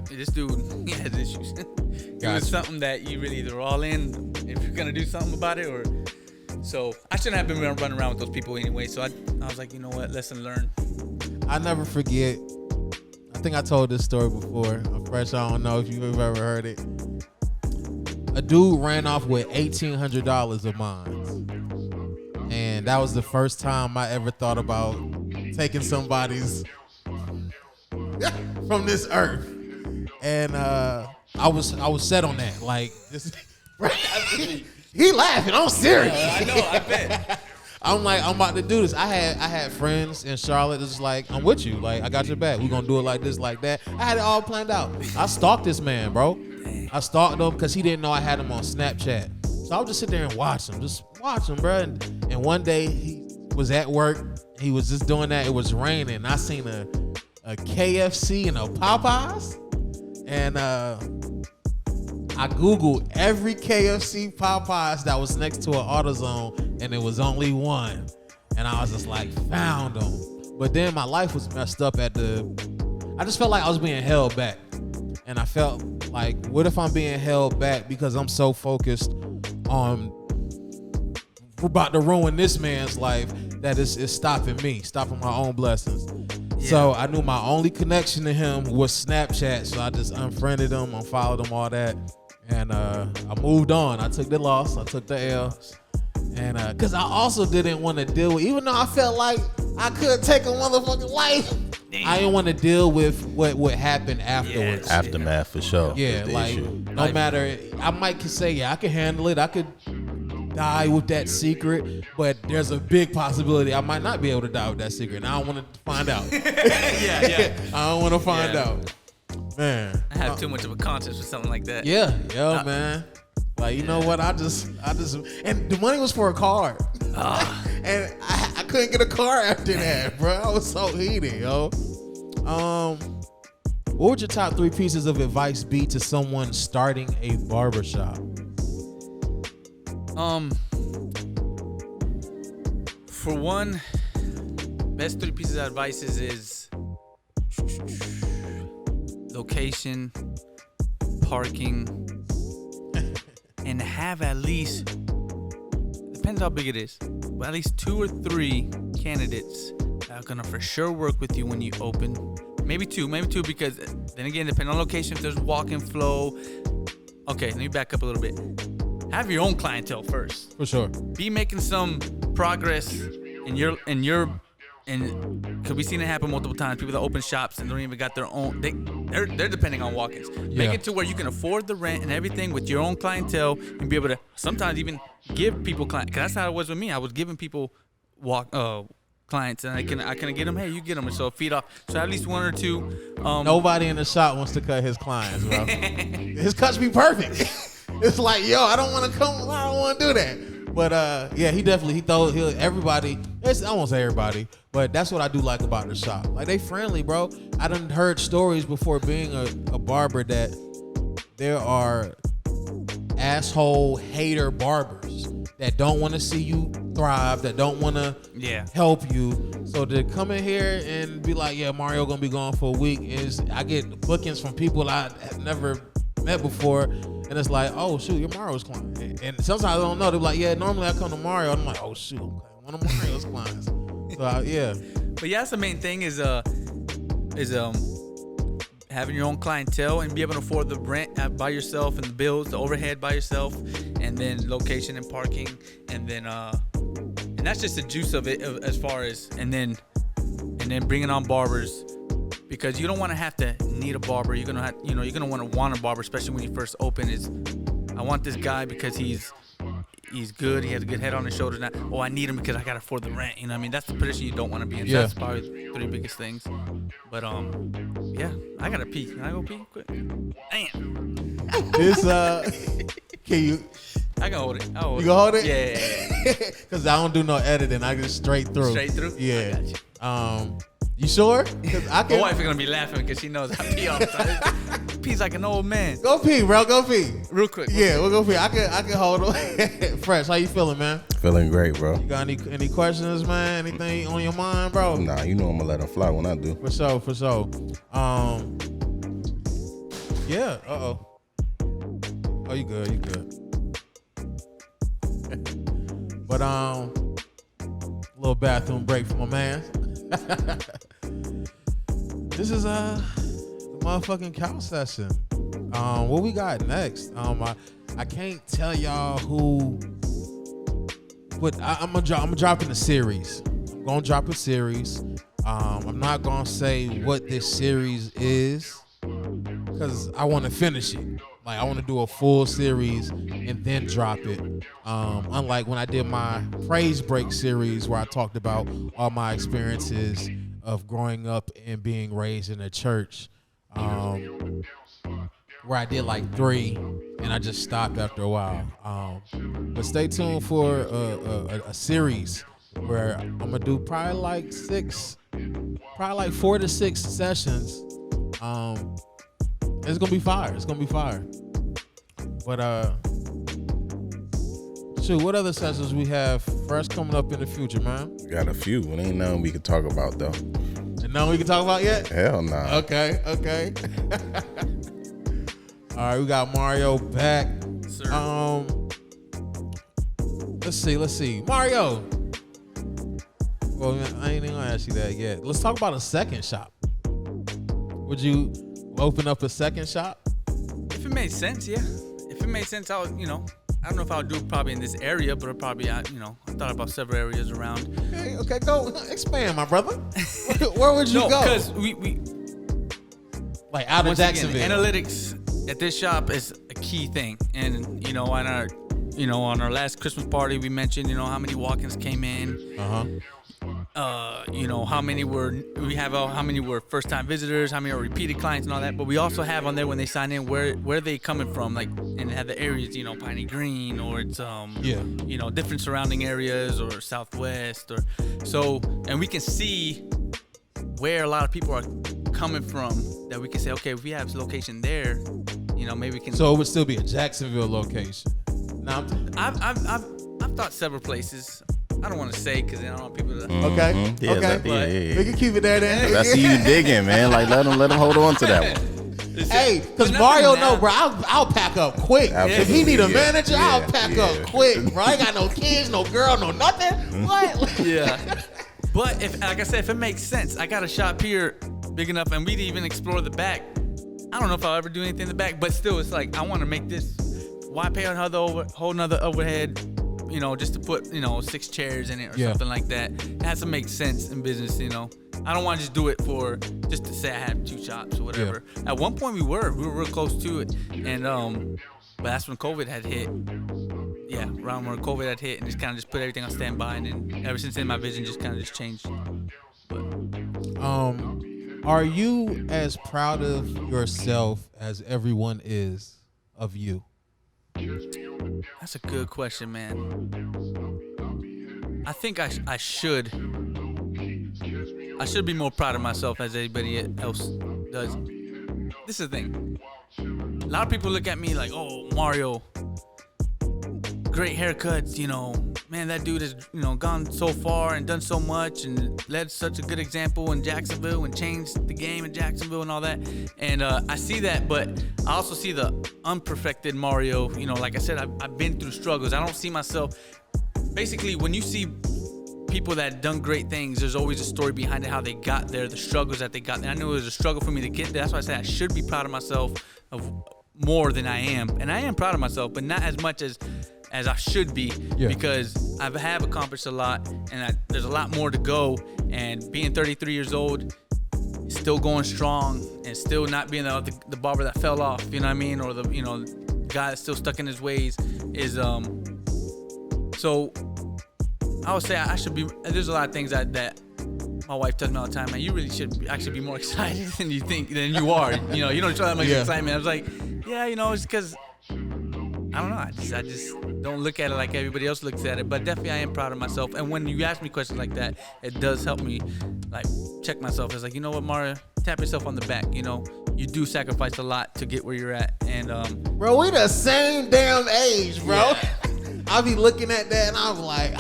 this dude. He has issues. It was something that you really either all in if you're gonna do something about it, or so I shouldn't have been running around with those people anyway. So I was like, you know what, lesson learned. I never forget. I think I told this story before. I'm fresh. I don't know if you've ever heard it. A dude ran off with $1,800 of mine. And that was the first time I ever thought about taking somebody's from this earth. And I was set on that. Like this, he laughing. I'm serious. I know. I bet. I'm like, I'm about to do this. I had friends in Charlotte that's like, I'm with you. Like, I got your back. We're gonna do it like this, like that. I had it all planned out. I stalked this man, bro. I stalked him because he didn't know I had him on Snapchat. So I would just sit there and watch him, bro. And one day he was at work. He was just doing that. It was raining. And I seen a KFC and a Popeyes. And I Googled every KFC Popeyes that was next to an AutoZone, and it was only one. And I was just like, found them. But then my life was messed up I just felt like I was being held back. And I felt like, what if I'm being held back because I'm so focused on we're about to ruin this man's life that it's stopping my own blessings. Yeah. So I knew my only connection to him was Snapchat. So I just unfriended him, unfollowed him, all that. And I moved on. I took the loss. I took the L. And because I also didn't want to deal with, even though I felt like I could take a motherfucking life, I didn't want to deal with what happened afterwards. Yeah, aftermath for sure. Yeah, like no matter, I might could say, yeah, I can handle it. I could die with that secret, but there's a big possibility I might not be able to die with that secret. And I don't want to find out. Yeah. I don't want to find out. Man, I have too much of a conscience for something like that. Yeah, man. Like, you know what? I just, and the money was for a car. And I couldn't get a car after that, bro. I was so heated, yo. What would your top 3 pieces of advice be to someone starting a barbershop? For one, best 3 pieces of advice is location, parking, and have at least, depends how big it is, but at least 2 or 3 candidates that are gonna for sure work with you when you open. Maybe two, because then again, depending on location, if there's walk and flow. Okay, let me back up a little bit. Have your own clientele first. For sure. Be making some progress in your because we've seen it happen multiple times. People that open shops and don't even got their own. They're depending on walk-ins. Yeah. Make it to where you can afford the rent and everything with your own clientele and be able to sometimes even give people clients. Because that's how it was with me. I was giving people clients, and I can get them. Hey, you get them, and so feed off. So at least 1 or 2. Nobody in the shop wants to cut his clients, bro. His cuts be perfect. It's like, yo, I don't want to come. I don't want to do that. But yeah, everybody. I won't say everybody, but that's what I do like about the shop. Like, they friendly, bro. I done heard stories before being a barber that there are asshole hater barbers that don't want to see you thrive, that don't want to help you. So to come in here and be like, yeah, Mario gonna be gone for a week, I get bookings from people I have never met before, And it's like, oh shoot, you're Mario's client. And sometimes I don't know. They're like, yeah, normally I come to Mario. And I'm like, oh shoot, I'm one of Mario's clients. So yeah. But yeah, that's the main thing is having your own clientele and be able to afford the rent by yourself and the bills, the overhead by yourself, and then location and parking, and then and that's just the juice of it as far as and then bringing on barbers, because you don't want to have to need a barber. You're gonna want a barber, especially when you first open. I want this guy because he's good. He has a good head on his shoulders. Now, I need him because I gotta afford the rent. You know what I mean? That's the position you don't want to be in. So that's probably the 3 biggest things. But yeah, I gotta pee. Can I go pee quick? Damn. This can you? I can hold it. You can hold it? Yeah. Because I don't do no editing. I just straight through. Straight through? Yeah. I got you. You sure? Cause I can. My wife is gonna be laughing because she knows I pee all the time. Pee's like an old man. Go pee, bro. Go pee. Real quick. Yeah, we'll go pee. I can hold it. Fresh, how you feeling, man? Feeling great, bro. You got any questions, man? Anything on your mind, bro? Nah, you know I'm gonna let them fly when I do. For sure. Yeah. Oh, you good. But little bathroom break for my man. This is the motherfucking couch session. What we got next? I can't tell y'all who, but I'm gonna drop in a series. I'm gonna drop a series. I'm not gonna say what this series is because I want to finish it. Like I want to do a full series and then drop it. Unlike when I did my praise break series where I talked about all my experiences of growing up and being raised in a church, where I did like 3 and I just stopped after a while. But stay tuned for a series where I'm gonna do probably like 4 to 6 sessions. It's gonna be fire. But shoot, what other sessions we have fresh coming up in the future, man? Got a few. It ain't nothing we can talk about though. And none we can talk about yet? Hell nah. Okay. All right, we got Mario back. Sir. Let's see. Mario. Well, I ain't even gonna ask you that yet. Let's talk about a second shop. Would you open up a second shop? If it made sense, yeah. If it made sense, I would, I don't know if I would do it probably in this area, but probably, I thought about several areas around. Okay, go expand, my brother. Where would you go? No, because we like out of Jacksonville. Again, analytics at this shop is a key thing, and on our last Christmas party, we mentioned how many walk-ins came in. How many were first-time visitors, how many are repeated clients and all that. But we also have on there when they sign in where they coming from, like, and have the areas, Piney Green, or it's different surrounding areas, or Southwest, or so, and we can see where a lot of people are coming from. That we can say, okay, if we have this location there, maybe we can. So it would still be a Jacksonville location. Now I've thought several places. I don't want to say because I don't want people to. Okay. Yeah, okay. We can keep it there then. I see you digging, man. Like let them hold on to that one. Hey, because Mario know, bro, I'll pack up quick. Absolutely, If he need a manager, yeah, I'll pack up quick, bro. I ain't got no kids, no girl, no nothing. What? Yeah. But like I said, if it makes sense, I got a shop here big enough, and we'd even explore the back. I don't know if I'll ever do anything in the back, but still, it's like I want to make this. Why pay another whole nother overhead? Just to put 6 chairs in it or something like that. It has to make sense in business. I don't want to just do it for just to say I have 2 shops or whatever. At one point we were real close to it, and but that's when COVID had hit. Yeah, around when COVID had hit, and just kind of just put everything on standby, and then ever since then my vision just kind of just changed. But are you as proud of yourself as everyone is of you? That's a good question, man. I think I should be more proud of myself as anybody else does. This is the thing. A lot of people look at me like, oh, Mario, great haircuts, man, that dude has, gone so far and done so much and led such a good example in Jacksonville and changed the game in Jacksonville and all that. And I see that, but I also see the unperfected Mario. Like I said, I've been through struggles. I don't see myself. Basically, when you see people that done great things, there's always a story behind it, how they got there, the struggles that they got there. I knew it was a struggle for me to get there. That's why I said I should be proud of myself of more than I am. And I am proud of myself, but not as much as I should be, because I have accomplished a lot, and there's a lot more to go. And being 33 years old, still going strong, and still not being the barber that fell off, you know what I mean, or the guy that's still stuck in his ways is so I would say I should be. There's a lot of things that my wife tells me all the time, man, you really should actually be more excited than you think, than you are. You don't show that much excitement. I was like, yeah, it's because I don't know. I just don't look at it like everybody else looks at it. But definitely, I am proud of myself. And when you ask me questions like that, it does help me, like, check myself. It's like, you know what, Mario, tap yourself on the back. You do sacrifice a lot to get where you're at. And bro, we the same damn age, bro. Yeah. I be looking at that and I'm like,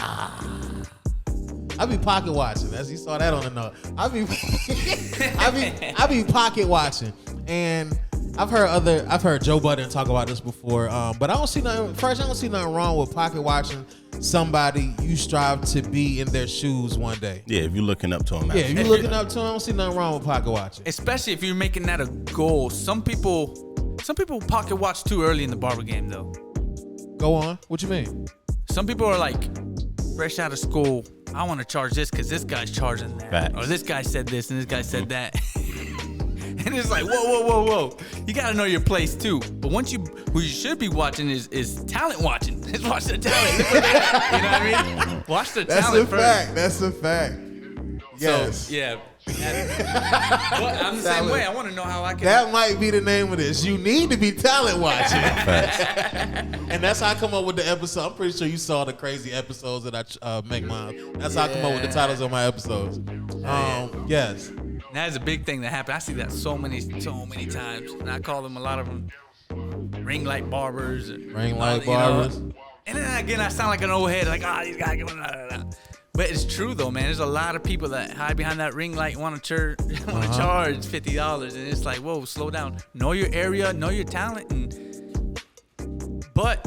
I be pocket watching. As you saw that on the note, I be pocket watching, and I've heard Joe Budden talk about this before. But I don't see nothing. First, I don't see nothing wrong with pocket watching somebody you strive to be in their shoes one day. Yeah, if you're looking up to them. Yeah, if you're looking up to them, I don't see nothing wrong with pocket watching. Especially if you're making that a goal. Some people pocket watch too early in the barber game, though. Go on. What you mean? Some people are like, fresh out of school, I want to charge this because this guy's charging that. Facts. Or this guy said this and this guy said that. And it's like, whoa. You got to know your place too. But who you should be watching is talent watching. Just watch the talent. You know what I mean? Watch the talent first. That's a fact. Yes. So, yeah. But I'm the same way. I want to know how I can. That might be the name of this. You need to be talent watching. And that's how I come up with the episode. I'm pretty sure you saw the crazy episodes that I make mine. That's how I come up with the titles of my episodes. Yes. That is a big thing that happened. I see that so many times. And I call them, a lot of them, ring light barbers. Ring light barbers. And then again, I sound like an old head. Like, these guys going. But it's true though, man. There's a lot of people that hide behind that ring light and want to charge $50, and it's like, whoa, slow down. Know your area, know your talent, but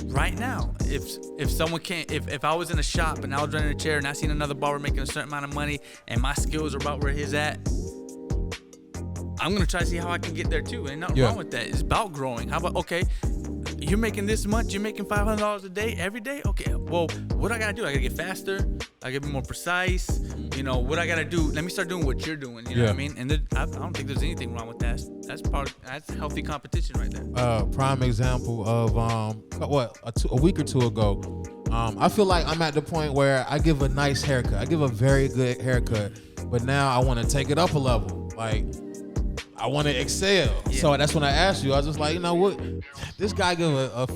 right now, if someone can't, if I was in a shop and I was running a chair and I seen another barber making a certain amount of money and my skills are about where his at, I'm gonna try to see how I can get there too. Ain't nothing wrong with that. It's about growing. How about, okay, you're making this much, you're making $500 a day every day? Okay, well, what I gotta do? I gotta get faster, I gotta be more precise. What I gotta do? Let me start doing what you're doing. You know what I mean? And I don't think there's anything wrong with that. That's healthy competition right there. Prime example of a week or two ago. I feel like I'm at the point where I give a nice haircut. I give a very good haircut, but now I want to take it up a level. Like, I want to excel. Yeah. So that's when I asked you. I was just like, you know what? This guy give a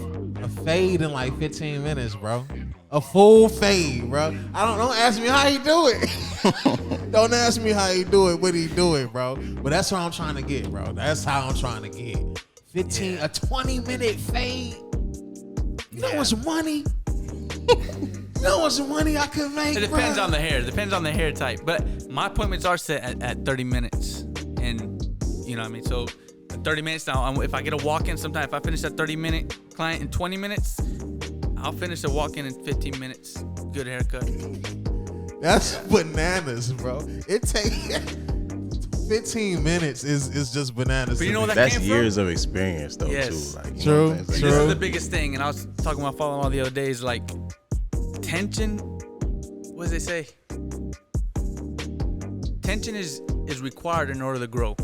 fade in like 15 minutes, bro. A full fade, bro. Don't ask me how he do it. Don't ask me how he do it, what he do it, bro. But that's what I'm trying to get, bro. That's how I'm trying to get. A 20-minute fade. You know what's money? You know what's money I could make, It depends on the hair. It depends on the hair type. But my appointments are set at 30 minutes. And you know what I mean? So 30 minutes now, if I get a walk-in sometime, if I finish that 30-minute client in 20 minutes, I'll finish a walk-in in 15 minutes. Good haircut. That's bananas, bro. It takes 15 minutes is just bananas. But you know what that's years of experience, though, too. Like, true. This is the biggest thing, and I was talking about following all the other days, like, tension, what does they say? Tension is required in order to grow.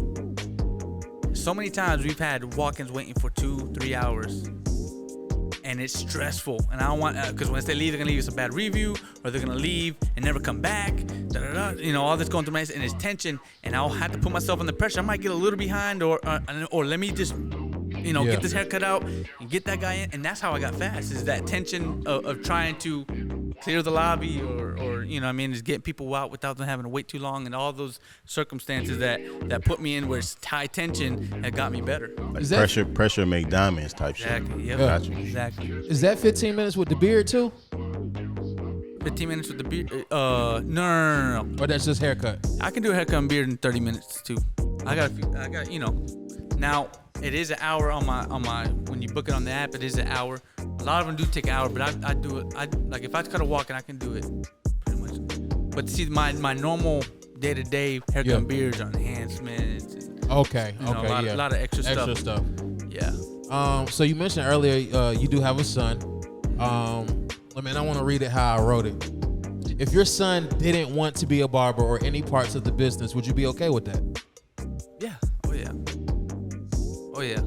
So many times we've had walk-ins waiting for 2-3 hours, and it's stressful. And I don't want, because once they leave, they're gonna leave us a bad review, or they're gonna leave and never come back. All this going through my head, and it's tension. And I'll have to put myself under pressure. I might get a little behind, or let me just, get this haircut out and get that guy in. And that's how I got fast. Is that tension of trying to clear the lobby, or is getting people out without them having to wait too long, and all those circumstances that put me in where it's high tension that got me better. Like pressure make diamonds type exactly, shit. Yep. Gotcha. Exactly. Is that 15 minutes with the beard too? 15 minutes with the beard. No. Or that's just haircut. I can do a haircut and beard in 30 minutes too. I got, now it is an hour on my, when you book it on the app, it is an hour. A lot of them do take an hour, but I do it. Like if I cut a walk, and I can do it pretty much. But see, my normal day-to-day haircut and beards are enhancements. And, Okay. a lot of extra stuff. Yeah. So you mentioned earlier you do have a son. I want to read it how I wrote it. If your son didn't want to be a barber or any parts of the business, would you be okay with that? Yeah. Oh yeah. Oh yeah.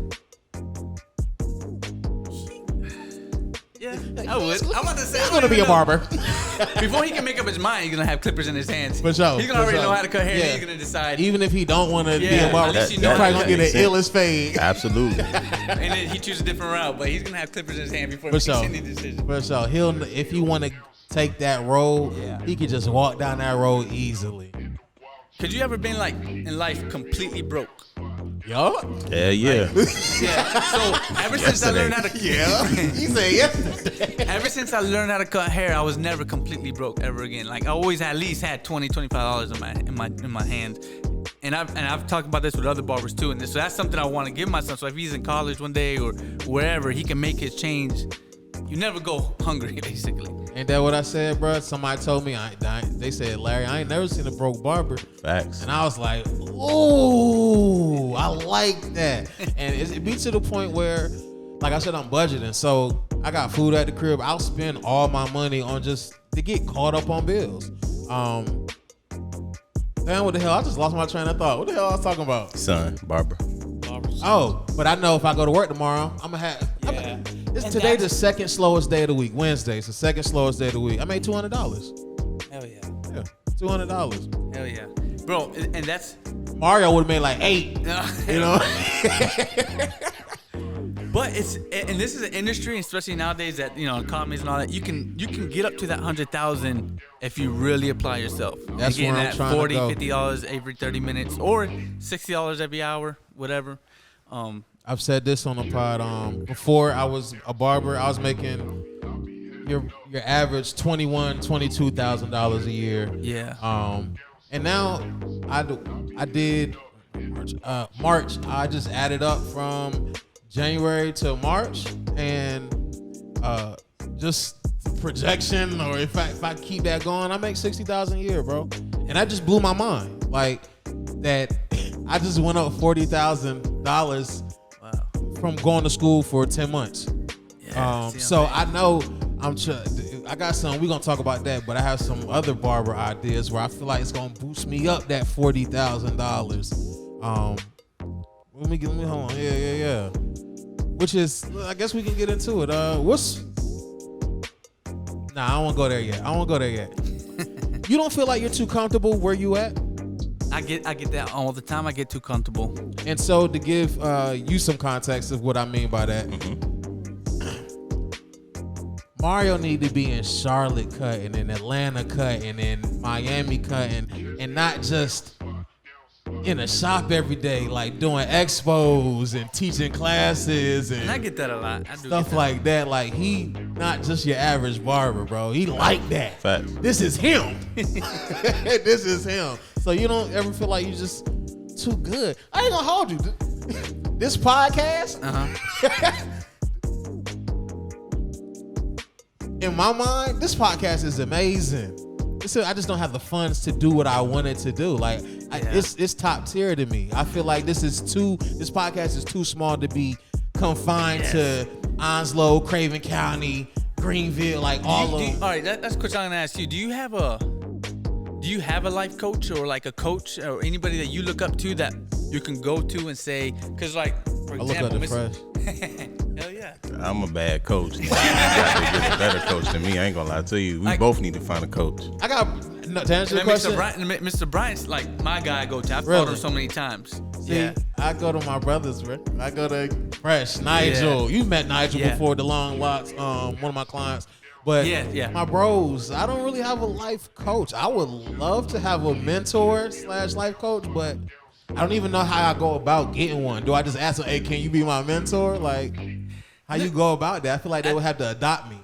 Yeah, I would. I'm about to say He's gonna be a barber. Before he can make up his mind, he's gonna have clippers in his hands. For sure. He's gonna already know how to cut hair. And he's gonna decide. Even if he don't want to be a barber, at least he's you know probably how gonna to get an cut. illest fade. Absolutely. And then he chooses a different route, but he's gonna have clippers in his hand before he For makes sure. any decision. For sure. He'll, if you want to take that road, he could just walk down that road easily. Could you ever been like in life completely broke? Yo. Yeah. Yeah. So ever since I learned how to He said yes. ever since I learned how to cut hair, I was never completely broke ever again. Like I always at least had $20-$25 in my hand. And I've talked about this with other barbers too. And so that's something I want to give my son. So if he's in college one day or wherever, he can make his change. You never go hungry, basically. Ain't that what I said, bro? Somebody told me, they said, Larry, I ain't never seen a broke barber. Facts. And I was like, ooh, I like that. And it be to the point where, like I said, I'm budgeting. So I got food at the crib. I'll spend all my money on just to get caught up on bills. Damn, what the hell? I just lost my train of thought. What the hell I was talking about? Son, barber. Oh, but I know if I go to work tomorrow, I'm going to have... It's today the second slowest day of the week. Wednesday. It's the second slowest day of the week. I made $200. Hell yeah. Yeah, $200. Hell yeah. Bro, and that's... Mario would have made like 8. You know? But this is an industry, especially nowadays that, economies and all that, you can get up to that 100,000 if you really apply yourself. That's you're where getting I'm that trying to go. $40, $50 every 30 minutes or $60 every hour, whatever. I've said this on the pod. Before I was a barber, I was making your average $22,000 a year. Yeah. And now I did March. I just added up from January to March, and just projection, or if I keep that going, I make $60,000 a year, bro. And that just blew my mind. Like that, I just went up $40,000 from going to school for 10 months. Yeah, So I know I got some, we're going to talk about that, but I have some other barber ideas where I feel like it's going to boost me up that $40,000. Let me hold on. Yeah. Which is, I guess we can get into it. I don't want to go there yet. You don't feel like you're too comfortable where you at? I get that all the time. I get too comfortable. And so to give you some context of what I mean by that, Mario need to be in Charlotte cutting, in Atlanta cutting, in Miami cutting, and not just in a shop every day, like doing expos and teaching classes and I get that a lot. I do stuff like that. Like he not just your average barber, bro. He like that. Facts. This is him. This is him. So you don't ever feel like you just too good. I ain't gonna hold you. This podcast, in my mind, this podcast is amazing. I just don't have the funds to do what I wanted to do. Like it's top tier to me. I feel like this podcast is too small to be confined to Onslow, Craven County, Greenville, like all of them. All right, that's a question I'm gonna ask you. Do you have a life coach or like a coach or anybody that you look up to that you can go to and say, because like for I look example, at the fresh. Hell yeah. I'm a bad coach. You got to get a better coach than me. I ain't gonna lie to you. We both need to find a coach. I got to answer your question. Mr. Bryant's like my guy I go to. I've Really? called him so many times. See, I go to my brothers, bro. I go to Fresh, Nigel. You met Nigel before, the Long Locks, one of my clients. But my bros, I don't really have a life coach. I would love to have a mentor / life coach, but I don't even know how I go about getting one. Do I just ask them, hey, can you be my mentor? Like, how you go about that? I feel like they would have to adopt me.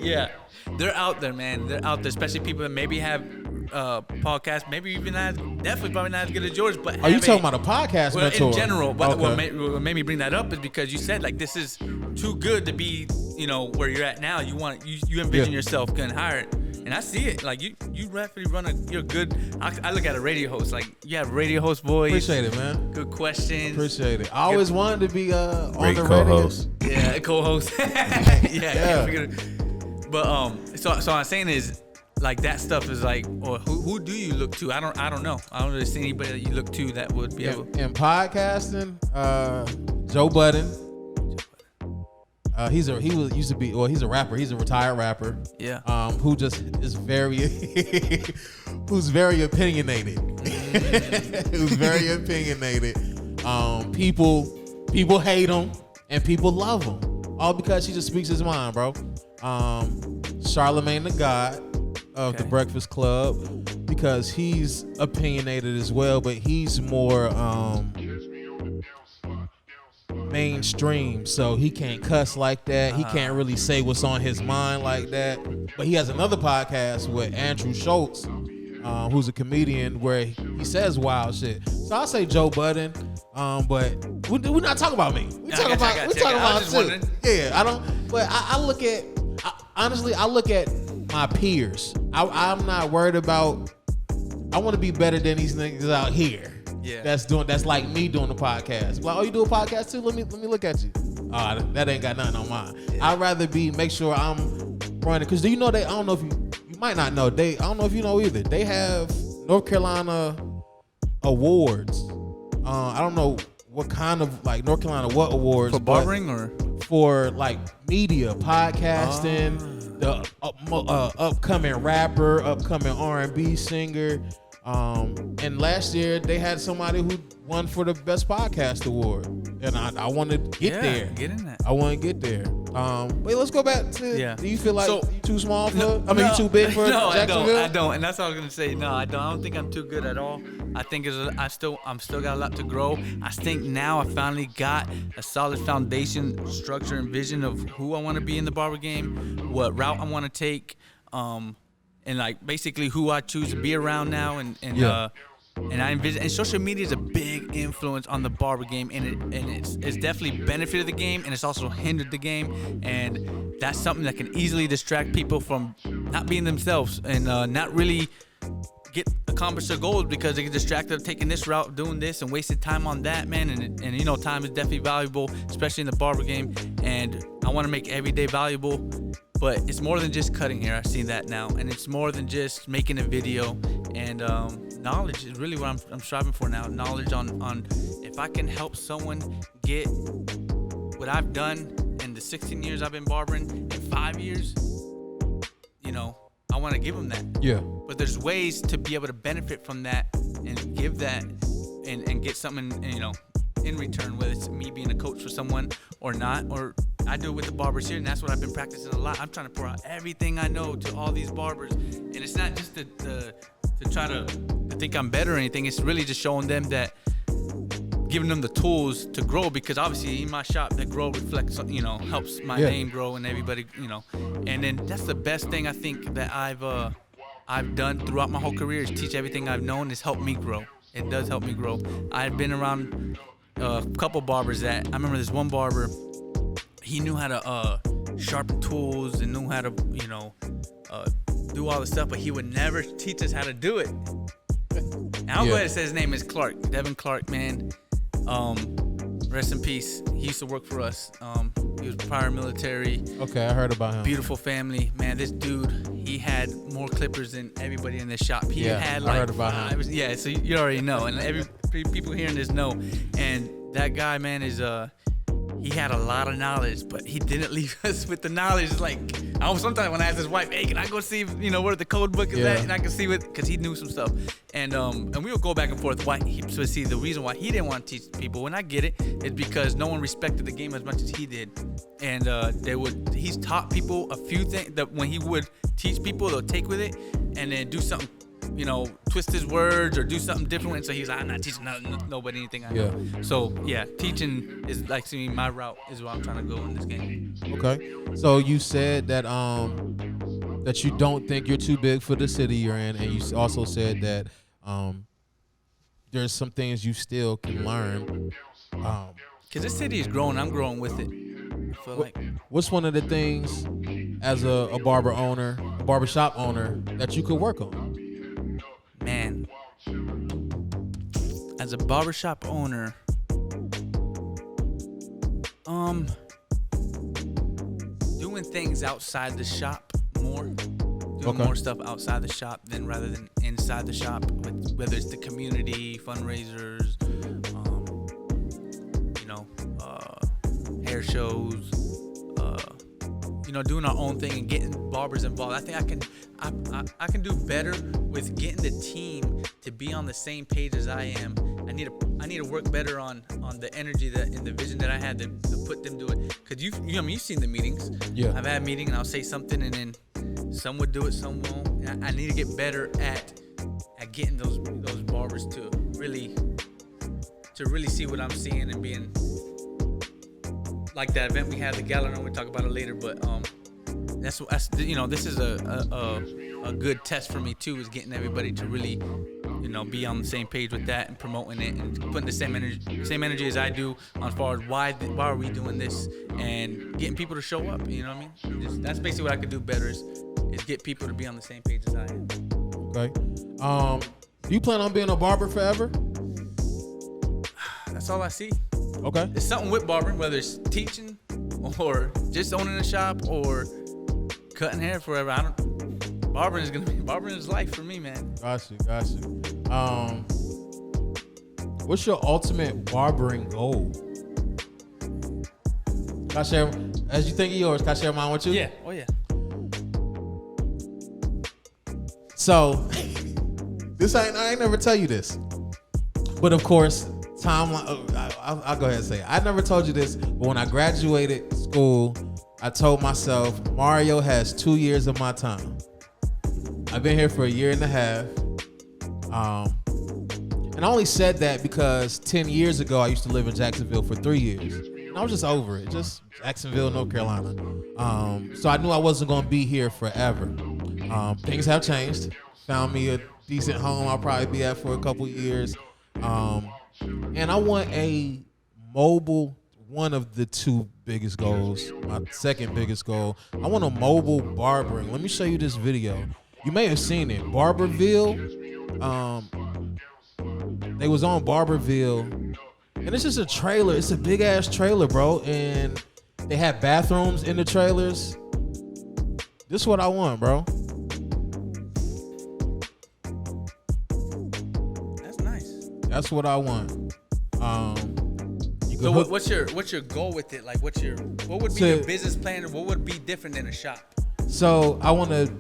Yeah. They're out there, man. They're out there, especially people that maybe have podcasts, maybe even definitely probably not as good as yours. But are you talking about a podcast mentor? In general, but Okay. what made me bring that up is because you said like this is too good to be, where you're at now. You envision yourself getting hired. And I see it. Like you definitely you're good. I look at a radio host. Like you have a radio host voice. Appreciate it, man. Good questions. Appreciate it. I always wanted to be on Great the co-host. radio. Yeah, co-host. Yeah. But so I'm saying is like that stuff is like, or who do you look to? I don't know. I don't really see anybody that you look to that would be able. In podcasting, Joe Budden. He's a rapper. He's a retired rapper. Yeah. Who just is who's very opinionated. Who's very opinionated. People hate him and people love him. All because he just speaks his mind, bro. Charlemagne the God of the Breakfast Club, because he's opinionated as well, but he's more mainstream, so he can't cuss like that. He can't really say what's on his mind like that. But he has another podcast with Andrew Schultz, who's a comedian, where he says wild shit. So I say Joe Budden, but we're not talking about me. We're talking about too. Yeah, I don't. But I look at honestly, I look at my peers. I'm not worried about. I want to be better than these niggas out here. Yeah. That's like me doing the podcast. Like, oh, you do a podcast too? Let me look at you. That ain't got nothing on mine. Yeah. I'd rather make sure I'm running, because do you know I don't know if you might not know, I don't know if you know either. They have North Carolina awards. I don't know what kind of, like, North Carolina what awards for barbering or for like media, podcasting, the upcoming rapper, upcoming R&B singer. And last year they had somebody who won for the best podcast award, and I want to get there. Get in that. I want to get there. Wait, let's go back to. Do you feel like you too small for? You too big for? No, Jacksonville? I don't, and that's all I was gonna say. No, I don't. I don't think I'm too good at all. I think I'm still got a lot to grow. I think now I finally got a solid foundation, structure, and vision of who I want to be in the barber game, what route I want to take. And like basically who I choose to be around now, and I envision, and social media is a big influence on the barber game, and it's definitely benefited the game, and it's also hindered the game, and that's something that can easily distract people from not being themselves and not really accomplish their goals, because they get distracted taking this route, doing this, and wasted time on that, man. And time is definitely valuable, especially in the barber game, and I want to make every day valuable. But it's more than just cutting hair. I've seen that now, and it's more than just making a video. And knowledge is really what I'm striving for now. Knowledge on if I can help someone get what I've done in the 16 years I've been barbering, in 5 years, I want to give them that. Yeah. But there's ways to be able to benefit from that and give that and get something, in return, whether it's me being a coach for someone or not, or I do it with the barbers here, and that's what I've been practicing a lot. I'm trying to pour out everything I know to all these barbers, and it's not just to try to think I'm better or anything. It's really just showing them that, giving them the tools to grow, because obviously in my shop, that grow reflects, helps my name grow, and everybody, and then that's the best thing I think that I've done throughout my whole career, is teach everything I've known. It's helped me grow. It does help me grow. I've been around a couple barbers that, I remember this one barber, he knew how to sharpen tools and knew how to, do all the stuff, but he would never teach us how to do it. And I'll go ahead and say his name is Clark, Devin Clark, man. Rest in peace. He used to work for us. He was prior military. Okay, I heard about him. Beautiful family, man. This dude, he had more clippers than everybody in this shop. He had like, I heard about him. Yeah, so you already know, and every people hearing this know. And that guy, man, is he had a lot of knowledge, but he didn't leave us with the knowledge. Like, sometimes when I ask his wife, hey, can I go see, where the code book is at? And I can see because he knew some stuff. And we would go back and forth. The reason why he didn't want to teach people, and I get it, is because no one respected the game as much as he did. And he's taught people a few things that when he would teach people, they'll take with it and then do something, twist his words or do something different. And so he's like, I'm not teaching nobody anything I know. So teaching is like, to me, my route is where I'm trying to go in this game. Okay. So you said that that you don't think you're too big for the city you're in, and you also said that there's some things you still can learn. Because this city is growing, I'm growing with it. I feel like. What's one of the things as a barber owner, a barbershop owner, that you could work on? Man, as a barbershop owner, doing things outside the shop more. Doing more stuff outside the shop than rather than inside the shop, whether it's the community, fundraisers, hair shows, doing our own thing and getting barbers involved. I think I can do better with getting the team to be on the same page as I am. I need to work better on the energy and the vision that I had to put them to it. Cause you've seen the meetings. Yeah. I've had a meeting and I'll say something and then some would do it, some won't. I need to get better at getting those barbers to really see what I'm seeing and being like that event we had, the Gala. I know we'll talk about it later, but that's this is a good test for me too, is getting everybody to really be on the same page with that and promoting it and putting the same energy as I do as far as why are we doing this and getting people to show up. You know what I mean? That's basically what I could do better is get people to be on the same page as I am. Okay. Do you plan on being a barber forever? That's all I see. Okay. It's something with barbering, whether it's teaching or just owning a shop or cutting hair forever. Barbering is life for me, man. Got you. What's your ultimate barbering goal? Can I share, as you think of yours, can I share mine with you? Yeah. Oh yeah. So, I ain't never tell you this, but of course, I'll go ahead and say it. I never told you this, but when I graduated school, I told myself Mario has 2 years of my time. I've been here for 1.5 years. And I only said that because 10 years ago, I used to live in Jacksonville for 3 years. And I was just over it, just Jacksonville, North Carolina. So I knew I wasn't going to be here forever. Things have changed. Found me a decent home I'll probably be at for a couple years. And I want a mobile, one of the two biggest goals, my second biggest goal. I want a mobile barbering. Let me show you this video. You may have seen it. Barberville. They was on Barberville. And it's just a trailer. It's a big ass trailer, bro. And they had bathrooms in the trailers. This is what I want, bro. That's nice. That's what I want. So what's your goal with it? Like what would be your business plan, or what would be different than a shop? So I want to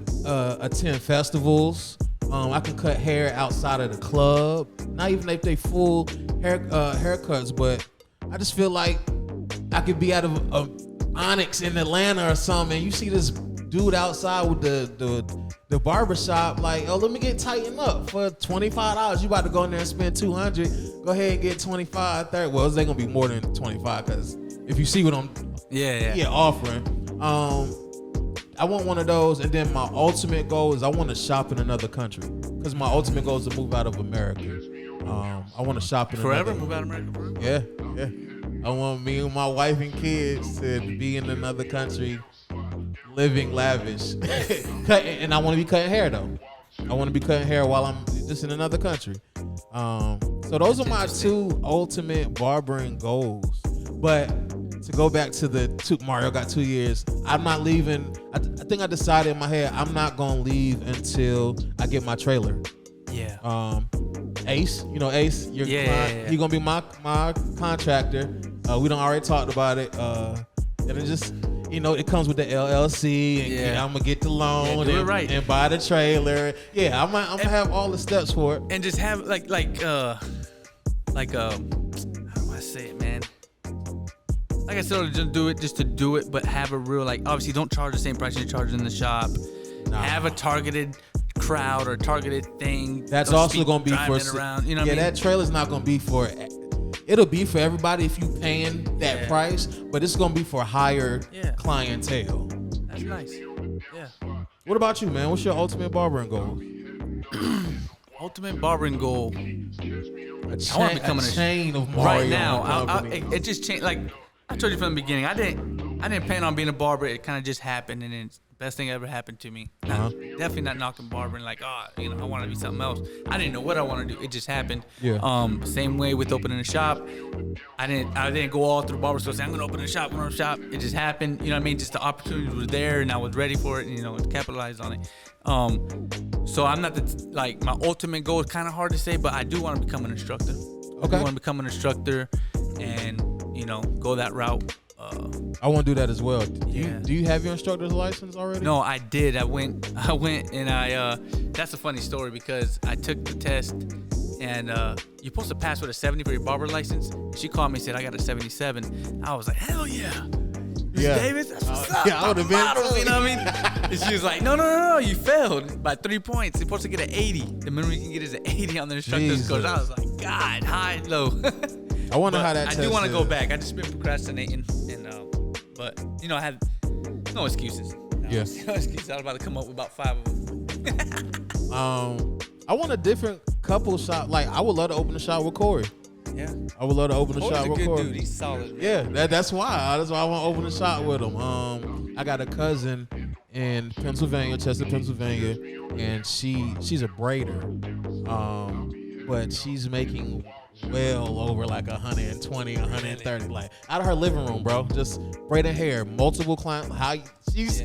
attend festivals. I can cut hair outside of the club. Not even if they full haircuts, but I just feel like I could be out of Onyx in Atlanta or something. And you see this dude outside with the barbershop, like, oh, let me get tightened up for $25. You about to go in there and spend $200. Go ahead and get 25, 30. Well, it's gonna be more than 25 because if you see what I'm offering. I want one of those, and then my ultimate goal is I want to shop in another country because my ultimate goal is to move out of America. I want to shop in forever. Move out of America forever. Yeah. I want me and my wife and kids to be in another country, living lavish. And I want to be cutting hair though. I want to be cutting hair while I'm just in another country. So those are my two ultimate barbering goals. But to go back to Mario got 2 years. I'm not leaving. I think I decided in my head I'm not gonna leave until I get my trailer. Yeah. Ace, Ace, your client, he gonna be my contractor. We done already talked about it. And it just, it comes with the LLC, and I'm gonna get the loan and buy the trailer. Yeah, I'm gonna have all the steps for it. And just have like how do I say it, man? Like I said, just do it just to do it, but have a real, obviously don't charge the same price you charge in the shop. Nah. Have a targeted crowd or targeted thing. That's also gonna be for around, you know what I mean? That trailer's not gonna be for. It'll be for everybody if you paying that price, but it's gonna be for higher clientele. That's nice. Yeah. What about you, man? What's your ultimate barbering goal? Ultimate barbering goal. I wanna become a chain of Mario Right now, company. it just changed. Like I told you from the beginning, I didn't plan on being a barber. It kind of just happened, and it's the best thing ever happened to me. Definitely not knocking barbering. Like, I want to be something else. I didn't know what I want to do. It just happened. Yeah. Same way with opening a shop. I didn't go all through barber school saying I'm gonna open a shop. It just happened. You know what I mean? Just the opportunity was there, and I was ready for it. And capitalized on it. So I'm not my ultimate goal is kind of hard to say, but I do want to become an instructor. Okay. I want to become an instructor, and go that route. I want to do that as well. Yeah. Do you have your instructor's license already? No, I did. I went and I that's a funny story because I took the test and you're supposed to pass with a 70 for your barber license. She called me and said I got a 77. I was like, hell yeah. Yeah. Davis, that's what's up. Yeah, I would have been. Models, you know what I mean? And she was like, no, you failed by 3 points. You're supposed to get an 80. The minimum you can get is an 80 on the instructor's course. I was like, God, high and low. I wonder how that. I do want to go back. I just been procrastinating, but I had no excuses. Yeah. No excuses. I was about to come up with about 5 of them. I want a different couple shop. Like I would love to open a shop with Corey. Yeah. I would love to open a shop Corey's a with good Corey. dude. He's solid. Man. Yeah, that's why. That's why I want to open a shop with him. I got a cousin in Pennsylvania, Chester, Pennsylvania, and she's a braider. But she's making well over like 120, 130, like out of her living room, bro. Just braiding hair, multiple clients. She's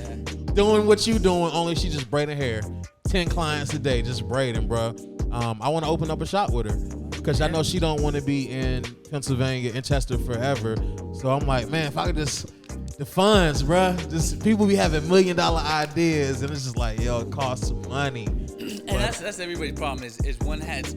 doing what you doing, only she just braiding hair. 10 clients a day, just braiding, bro. I want to open up a shop with her because I know she don't want to be in Pennsylvania, in Chester forever. So I'm like, man, if I could just the funds, bro. Just people be having $1 million ideas, and it's just like, yo, it costs some money. And that's everybody's problem is one has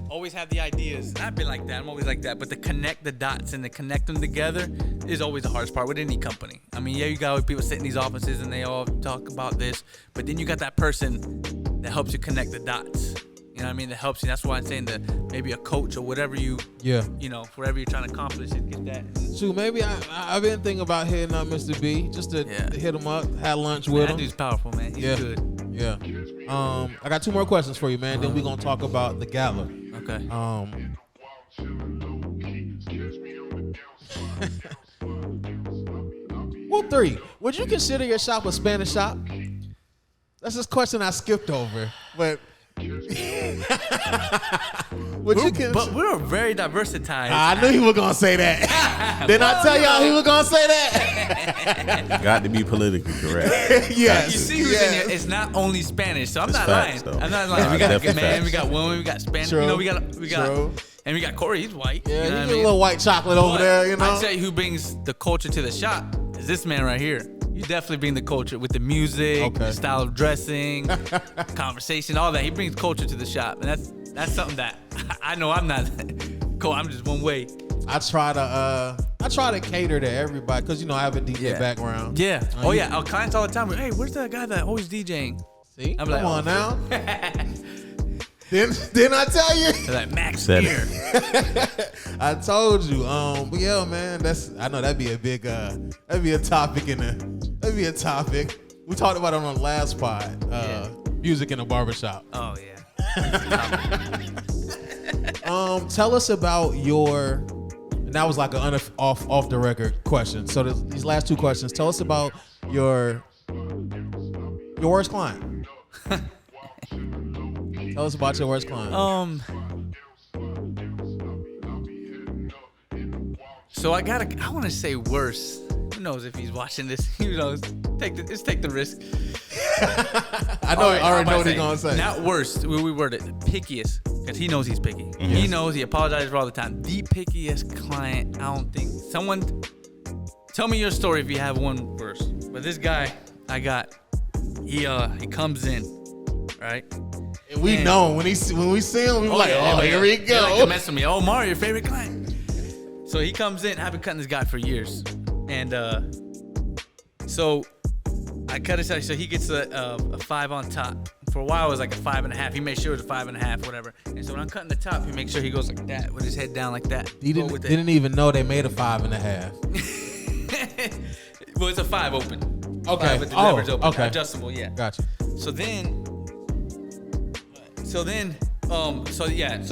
always have the ideas. And I've been like that. I'm always like that. But to connect the dots and to connect them together is always the hardest part with any company. I mean, you got people sitting in these offices and they all talk about this, but then you got that person that helps you connect the dots. You know what I mean? That helps you. That's why I'm saying that maybe a coach or whatever whatever you're trying to accomplish, get that. Shoot, maybe I've been thinking about hitting up Mr. B just to hit him up, have lunch with him. That dude's powerful, man. He's good. Yeah. I got 2 more questions for you, man. Then we're gonna talk about the Gala. Okay. Well, 3. Would you consider your shop a Spanish shop? That's this question I skipped over, but. But we're very diversified. I knew he was gonna say that. Didn't I tell y'all he was gonna say that? Got to be politically correct. Yes. You see who's in here? It's not only Spanish, so I'm not lying. Though. I'm not lying. Nah, We got definitely man, facts. we got woman, we got Spanish. True. We got True. and we got Corey. He's white. Yeah, you know you what I get a mean? little white chocolate over But there, you know. I tell you who brings the culture to the shop is this man right here. You definitely bring the culture with the music, the style of dressing, conversation, all that. He brings culture to the shop, and that's something that I know I'm not cool. I'm just one way. I try to cater to everybody because I have a DJ background. Yeah. Our clients all the time. Hey, where's that guy that always DJing? See, I'm come like, on now. Didn't I tell you? They're like Max Said here. I told you. But yeah, man, I know that'd be a big that'd be a topic that'd be a topic. We talked about it on the last pod. Music in a barbershop. Oh yeah. Tell us about and that was like an off the record question. So these last 2 questions. Tell us about your worst client. Tell us about your worst client. So I want to say worse. Who knows if he's watching this? Who knows? Let's take the risk. I already know what he's gonna say. Not worst. We word it pickiest because he knows he's picky. Mm-hmm. He knows he apologizes for all the time. The pickiest client. I don't think someone. Tell me your story if you have one worse. But this guy I got, he comes in, right? And we know when we see him, we're like, here we go. They like to mess with me. Oh, Mario, your favorite client. So he comes in. I've been cutting this guy for years, and so I cut his. So he gets a 5 on top. For a while, it was like a 5.5. He made sure it was a 5.5, whatever. And so when I'm cutting the top, he makes sure he goes like that with his head down like that. He didn't even know they made a 5.5. Well, it's a 5 open. Okay. With the levers open. Okay. Adjustable, yeah. Gotcha. So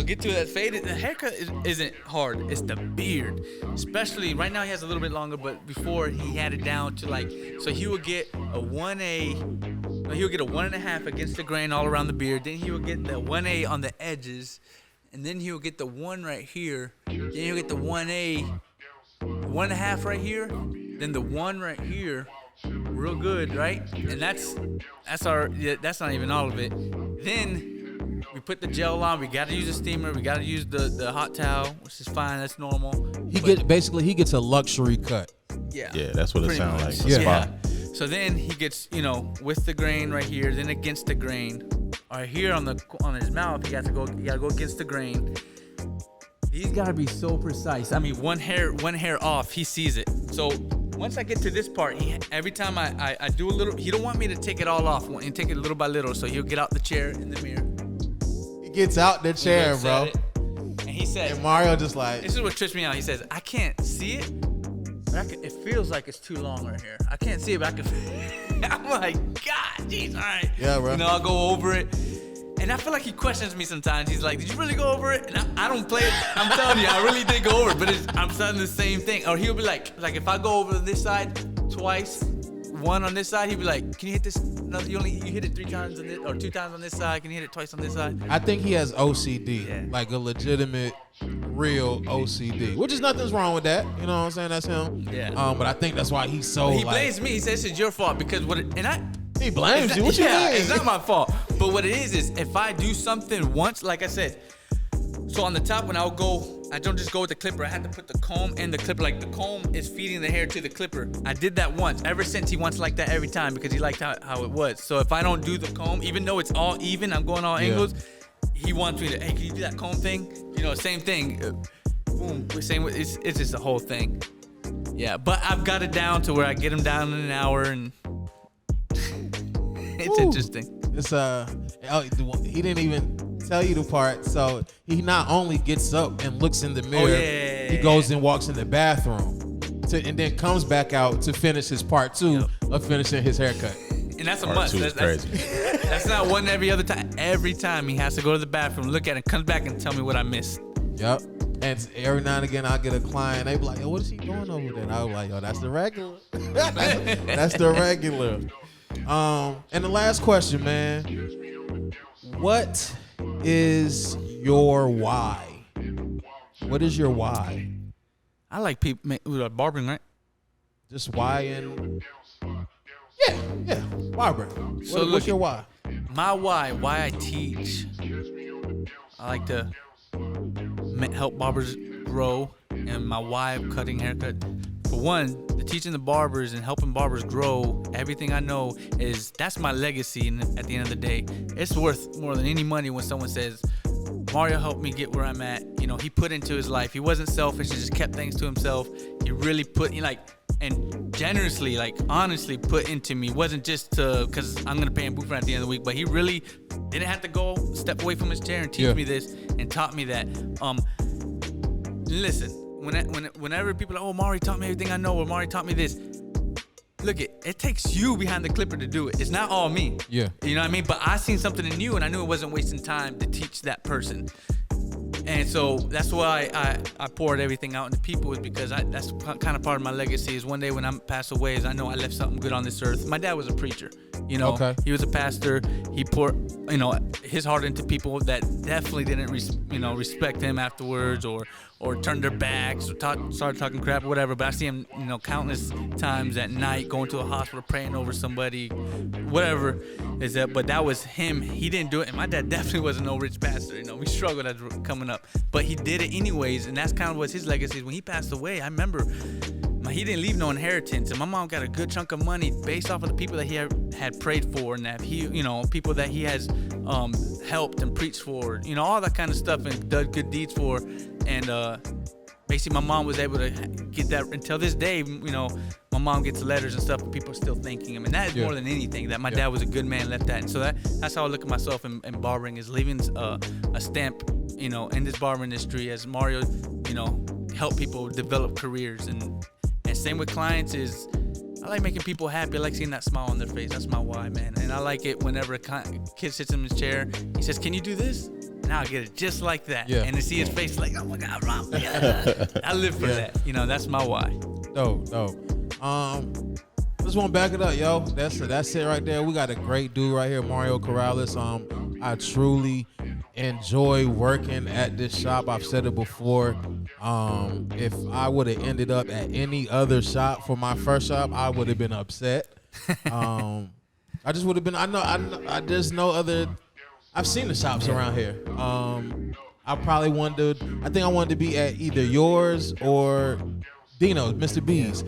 get to that fade. The haircut isn't hard. It's the beard. Especially right now he has a little bit longer, but before he had it down to like, so he would get a 1A, he would get a 1.5 against the grain all around the beard. Then he would get the 1A on the edges. And then he would get the 1 right here. Then he'll get the 1A, 1.5 right here. Then the 1 right here. Real good, right? And that's not even all of it. Then we put the gel on. We got to use a steamer. We got to use the hot towel, which is fine. That's normal. He gets a luxury cut. Yeah. Yeah, that's what it sounds like. Yeah. So then he gets, with the grain right here, then against the grain. Right here on his mouth, he got to go against the grain. He's got to be so precise. I mean, one hair off, he sees it. So once I get to this part, every time I do a little, he don't want me to take it all off and take it little by little. So he'll get out the chair in the mirror. He gets out the chair, bro. And he says, and Mario just like, this is what trips me out. He says, I can't see it, but it feels like it's too long right here. I can't see it, but I can. I'm like, God, jeez, all right. Yeah, bro. I'll go over it. And I feel like he questions me sometimes. He's like, did you really go over it? And I don't play it. I'm telling you, I really did go over it, but I'm saying the same thing. Or he'll be like if I go over this side twice, 1 on this side, he'll be like, can you hit this? No, you hit it 3 times on this, or 2 times on this side. Can you hit it twice on this side? I think he has OCD, like a legitimate, real OCD, which is nothing's wrong with that. You know what I'm saying? That's him. Yeah. But I think that's why he's so. He blames me. He says it's your fault because he blames you. What you mean? It's not my fault. But what it is if I do something once, like I said, so on the top when I don't just go with the clipper. I had to put the comb and the clipper. Like the comb is feeding the hair to the clipper. I did that once. Ever since he wants like that every time because he liked how it was. So if I don't do the comb, even though it's all even, I'm going all angles. He wants me to. Hey, can you do that comb thing? Same thing. Boom. It's just the whole thing. Yeah, but I've got it down to where I get him down in an hour and. It's interesting. It's he didn't even tell you the part. So he not only gets up and looks in the mirror, he goes and walks in the bathroom and then comes back out to finish his part 2 of finishing his haircut. And that's a Part must. 2 is crazy. That's not one every other time. Every time he has to go to the bathroom, look at it, comes back and tell me what I missed. Yep. And every now and again, I'll get a client. They be like, yo, what is he doing over there? And I was like, yo, that's the regular. That's the regular. And the last question, man. What is your why? What is your why? I like people barbering, right? Just why and yeah, barbering. So What's your why? My why I teach. I like to help barbers grow, and my why of cutting haircut. For one, the teaching the barbers and helping barbers grow, everything I know that's my legacy. And at the end of the day, it's worth more than any money when someone says, Mario helped me get where I'm at. He put into his life. He wasn't selfish. He just kept things to himself. He really put and generously, honestly put into me. It wasn't just because I'm going to pay him booth rent at the end of the week, but he really didn't have to step away from his chair and teach me this and taught me that. Listen, whenever people are like, oh, Mari taught me everything I know, or Mari taught me this, look, it takes you behind the clipper to do it. It's not all me. Yeah. You know what I mean? But I seen something in you, and I knew it wasn't wasting time to teach that person. And so that's why I poured everything out into people, is because that's kind of part of my legacy. Is one day when I'm passed away, is I know I left something good on this earth. My dad was a preacher, Okay. He was a pastor. He poured, his heart into people that definitely didn't, respect him afterwards, or turned their backs, or started talking crap or whatever. But I see him, countless times at night going to a hospital praying over somebody, whatever is that. But that was him. He didn't do it, and my dad definitely wasn't no rich pastor. We struggled as coming up, but he did it anyways, and that's kind of what his legacy is. When he passed away, I remember he didn't leave no inheritance, and my mom got a good chunk of money based off of the people that he had prayed for, and that he, people that he has helped and preached for, all that kind of stuff, and done good deeds for. And basically my mom was able to get that until this day. My mom gets letters and stuff, and people are still thanking him, and that is more than anything, that my dad was a good man, left that. And so that's how I look at myself in barbering, is leaving a stamp, in this barber industry, as Mario, help people develop careers. And same with clients, is I like making people happy. I like seeing that smile on their face. That's my why, man. And I like it whenever a kid sits in his chair. He says, "Can you do this?" Now I get it just like that. Yeah. And to see his face like, "Oh my God, Rob." Yeah. I live for that. You know, that's my why. Dope. Just want to back it up, yo. That's it right there. We got a great dude right here, Mario Corrales. I truly enjoy working at this shop. I've said it before. If I would have ended up at any other shop for my first shop, I would have been upset. I just would have been. I there's no other. I've seen the shops around here. I probably wanted. I think I wanted to be at either yours or Dino's, Mr. B's.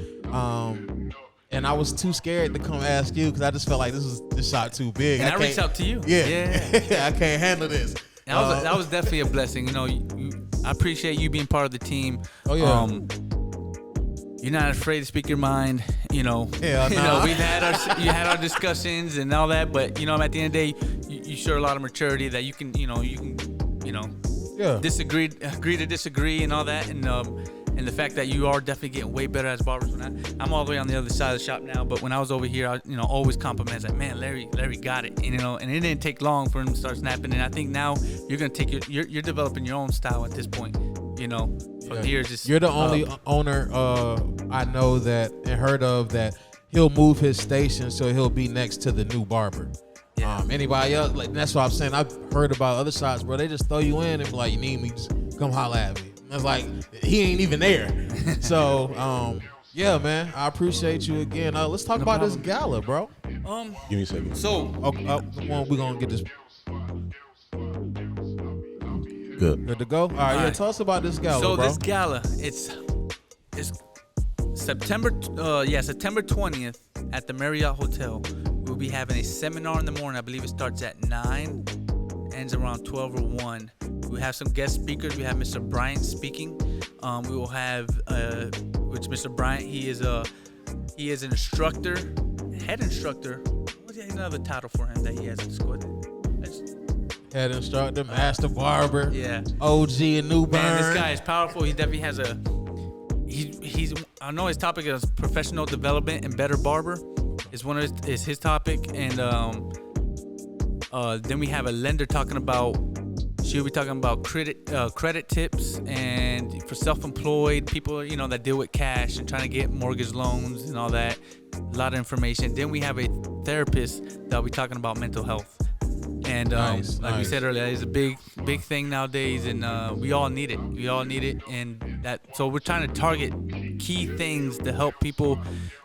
And I was too scared to come ask you because I just felt like this shot too big. And I reached out to you. Yeah. I can't handle this. That was definitely a blessing. You know, I appreciate you being part of the team. Oh yeah. You're not afraid to speak your mind. You know, Hell you nah. know, you had our discussions and all that, but you know, at the end of the day, you show a lot of maturity that you can Yeah. agree to disagree and all that, and the fact that you are definitely getting way better as barbers. I'm all the way on the other side of the shop now, but when I was over here, I always compliments like, man, Larry got it, and it didn't take long for him to start snapping. And I think now you're gonna take you're developing your own style at this point. You know, from here just You're the only owner I know that and heard of that he'll move his station so he'll be next to the new barber. Yeah. Anybody else, like that's what I'm saying. I've heard about other shops, bro. They just throw you in and be like, you need me, just come holler at me. And it's like he ain't even there. So yeah, man, I appreciate you again. Let's talk about this gala, bro. Give me a second. So We're gonna get this Good. to go. All right, yeah. Tell us about this gala, So bro. this gala, it's September 20th at the Marriott Hotel. We'll be having a seminar in the morning. I believe it starts at 9, ends around 12 or 1. We have some guest speakers. We have Mr. Bryant speaking. We will have which Mr. Bryant, he is an instructor, head instructor. What's another title for him that he has at the school? Head instructor, master barber, Yeah. OG and New Burn. Man, this guy is powerful. He definitely has he's I know his topic is professional development and better barber is his topic, and then we have a lender talking about. She'll be talking about credit tips and for self-employed people, that deal with cash and trying to get mortgage loans and all that. A lot of information. Then we have a therapist that'll be talking about mental health. And we said earlier, it's a big thing nowadays, and we all need it. We all need it, and so we're trying to target key things to help people,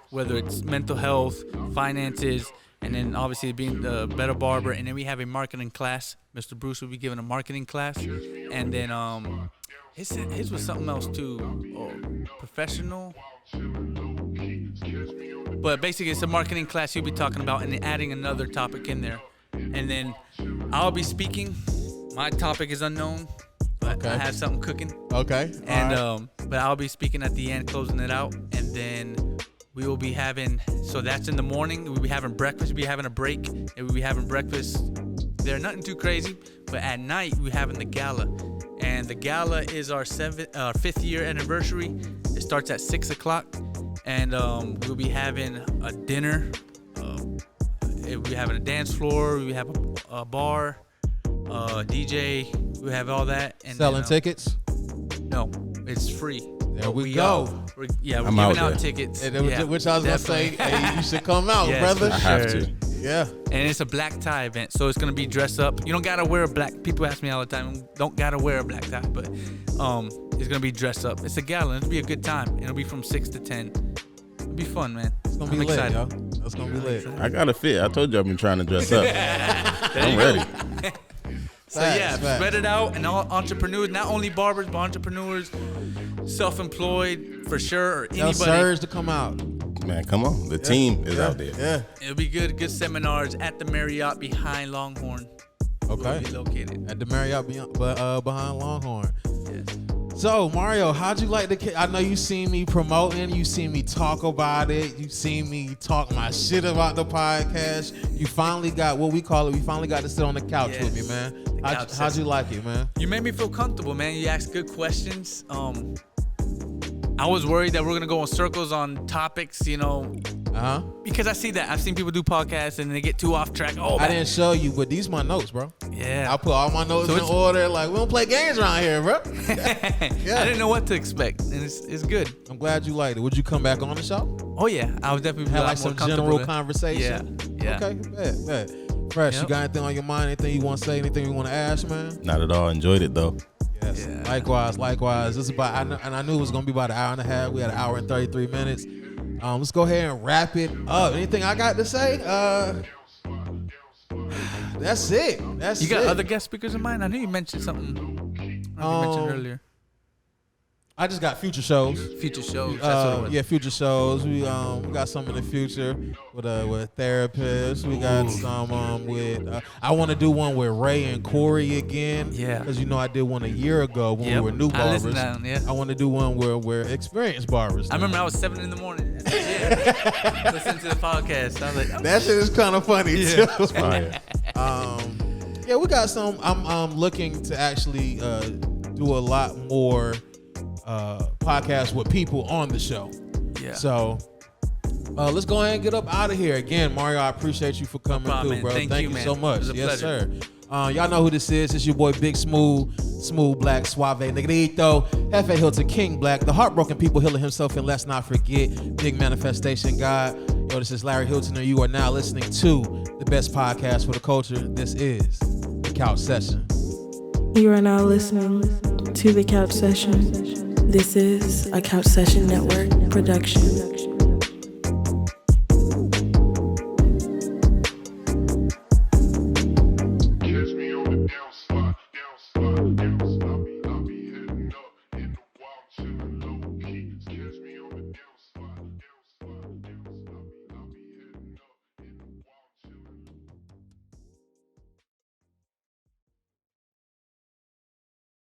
whether it's mental health, finances, and then obviously being the better barber. And then we have a marketing class. Mr. Bruce will be giving a marketing class, and then his was something else too, professional. But basically, it's a marketing class he'll be talking about, and then adding another topic in there. And then I'll be speaking. My topic is unknown, but I have something cooking. Okay. And but I'll be speaking at the end, closing it out, and then we will be having. So that's in the morning. We'll be having breakfast. We'll be having a break, and we'll be having breakfast. There, nothing too crazy. But at night we're having the gala, and the gala is our 5th year anniversary. It starts at 6 o'clock, and we'll be having a dinner. We have a dance floor. We have a bar, DJ. We have all that. And selling tickets? No, it's free. There we go. We're I'm giving out tickets. Which I was gonna say, hey, you should come out, Yes, brother. for I have sure. to. Yeah. And it's a black tie event, so it's gonna be dressed up. You don't gotta wear a black. People ask me all the time, don't gotta wear a black tie, but it's gonna be dressed up. It's a gala. It'll be a good time. It'll be from 6 to 10. It'll be fun, man. It's gonna be I'm lit, excited. yo. That's gonna be lit. I got a fit. I told you I've been trying to dress up. I'm ready. So yeah, Facts. spread it out, and all entrepreneurs, not only barbers, but entrepreneurs, self-employed for sure, or Tell anybody. Serge to come out. Man, come on. The team is out there. Yeah. It'll be good seminars at the Marriott behind Longhorn. Okay. We'll be located. At the Marriott behind Longhorn. Yes. So Mario, how'd you like the? I know you seen me promoting, you seen me talk about it, you seen me talk my shit about the podcast. You finally got what we call it. We finally got to sit on the couch with me, man. How'd you like it, man? You made me feel comfortable, man. You asked good questions. I was worried that we're gonna go in circles on topics, Because I see that. I've seen people do podcasts and they get too off track. Oh, I didn't show you, but these my notes, bro. Yeah. I put all my notes in order. Like, we don't play games around here, bro. Yeah. I didn't know what to expect, and it's good. I'm glad you liked it. Would you come back on the show? Oh yeah, I was definitely have like some general conversation. Yeah. Okay, bet. Fresh, you got anything on your mind? Anything you want to say? Anything you want to ask, man? Not at all. Enjoyed it though. Yes. Yeah. Likewise. This is about, I knew it was gonna be about an hour and a half. We had an hour and 33 minutes. Let's go ahead and wrap it up. Anything I got to say? That's it. You got other guest speakers in mind? I knew you mentioned something. You mentioned earlier. I just got future shows. Future shows. That's what it was. Yeah, future shows. We got some in the future with therapists. We got some with. I want to do one with Ray and Corey again. Yeah. Because I did one a year ago when we were new barbers. I want to do one where we're experienced barbers. I remember I was 7 a.m. listening to the podcast. I was like, that shit is kind of funny too. Fire. Yeah, we got some. I'm looking to actually do a lot more podcasts with people on the show. Yeah. So let's go ahead and get up out of here. Again, Mario, I appreciate you for coming through, bro. Thank you so much. Yes, sir. Y'all know who this is. It's your boy Big Smooth Black, Suave Negrito, Hefe Hilton, King Black, the heartbroken people healing himself, and let's not forget, Big Manifestation God. Yo, this is Larry Hilton, and you are now listening to the best podcast for the culture. This is The Couch Session. You are now listening to The Couch Session. This is a Couch Session Network production.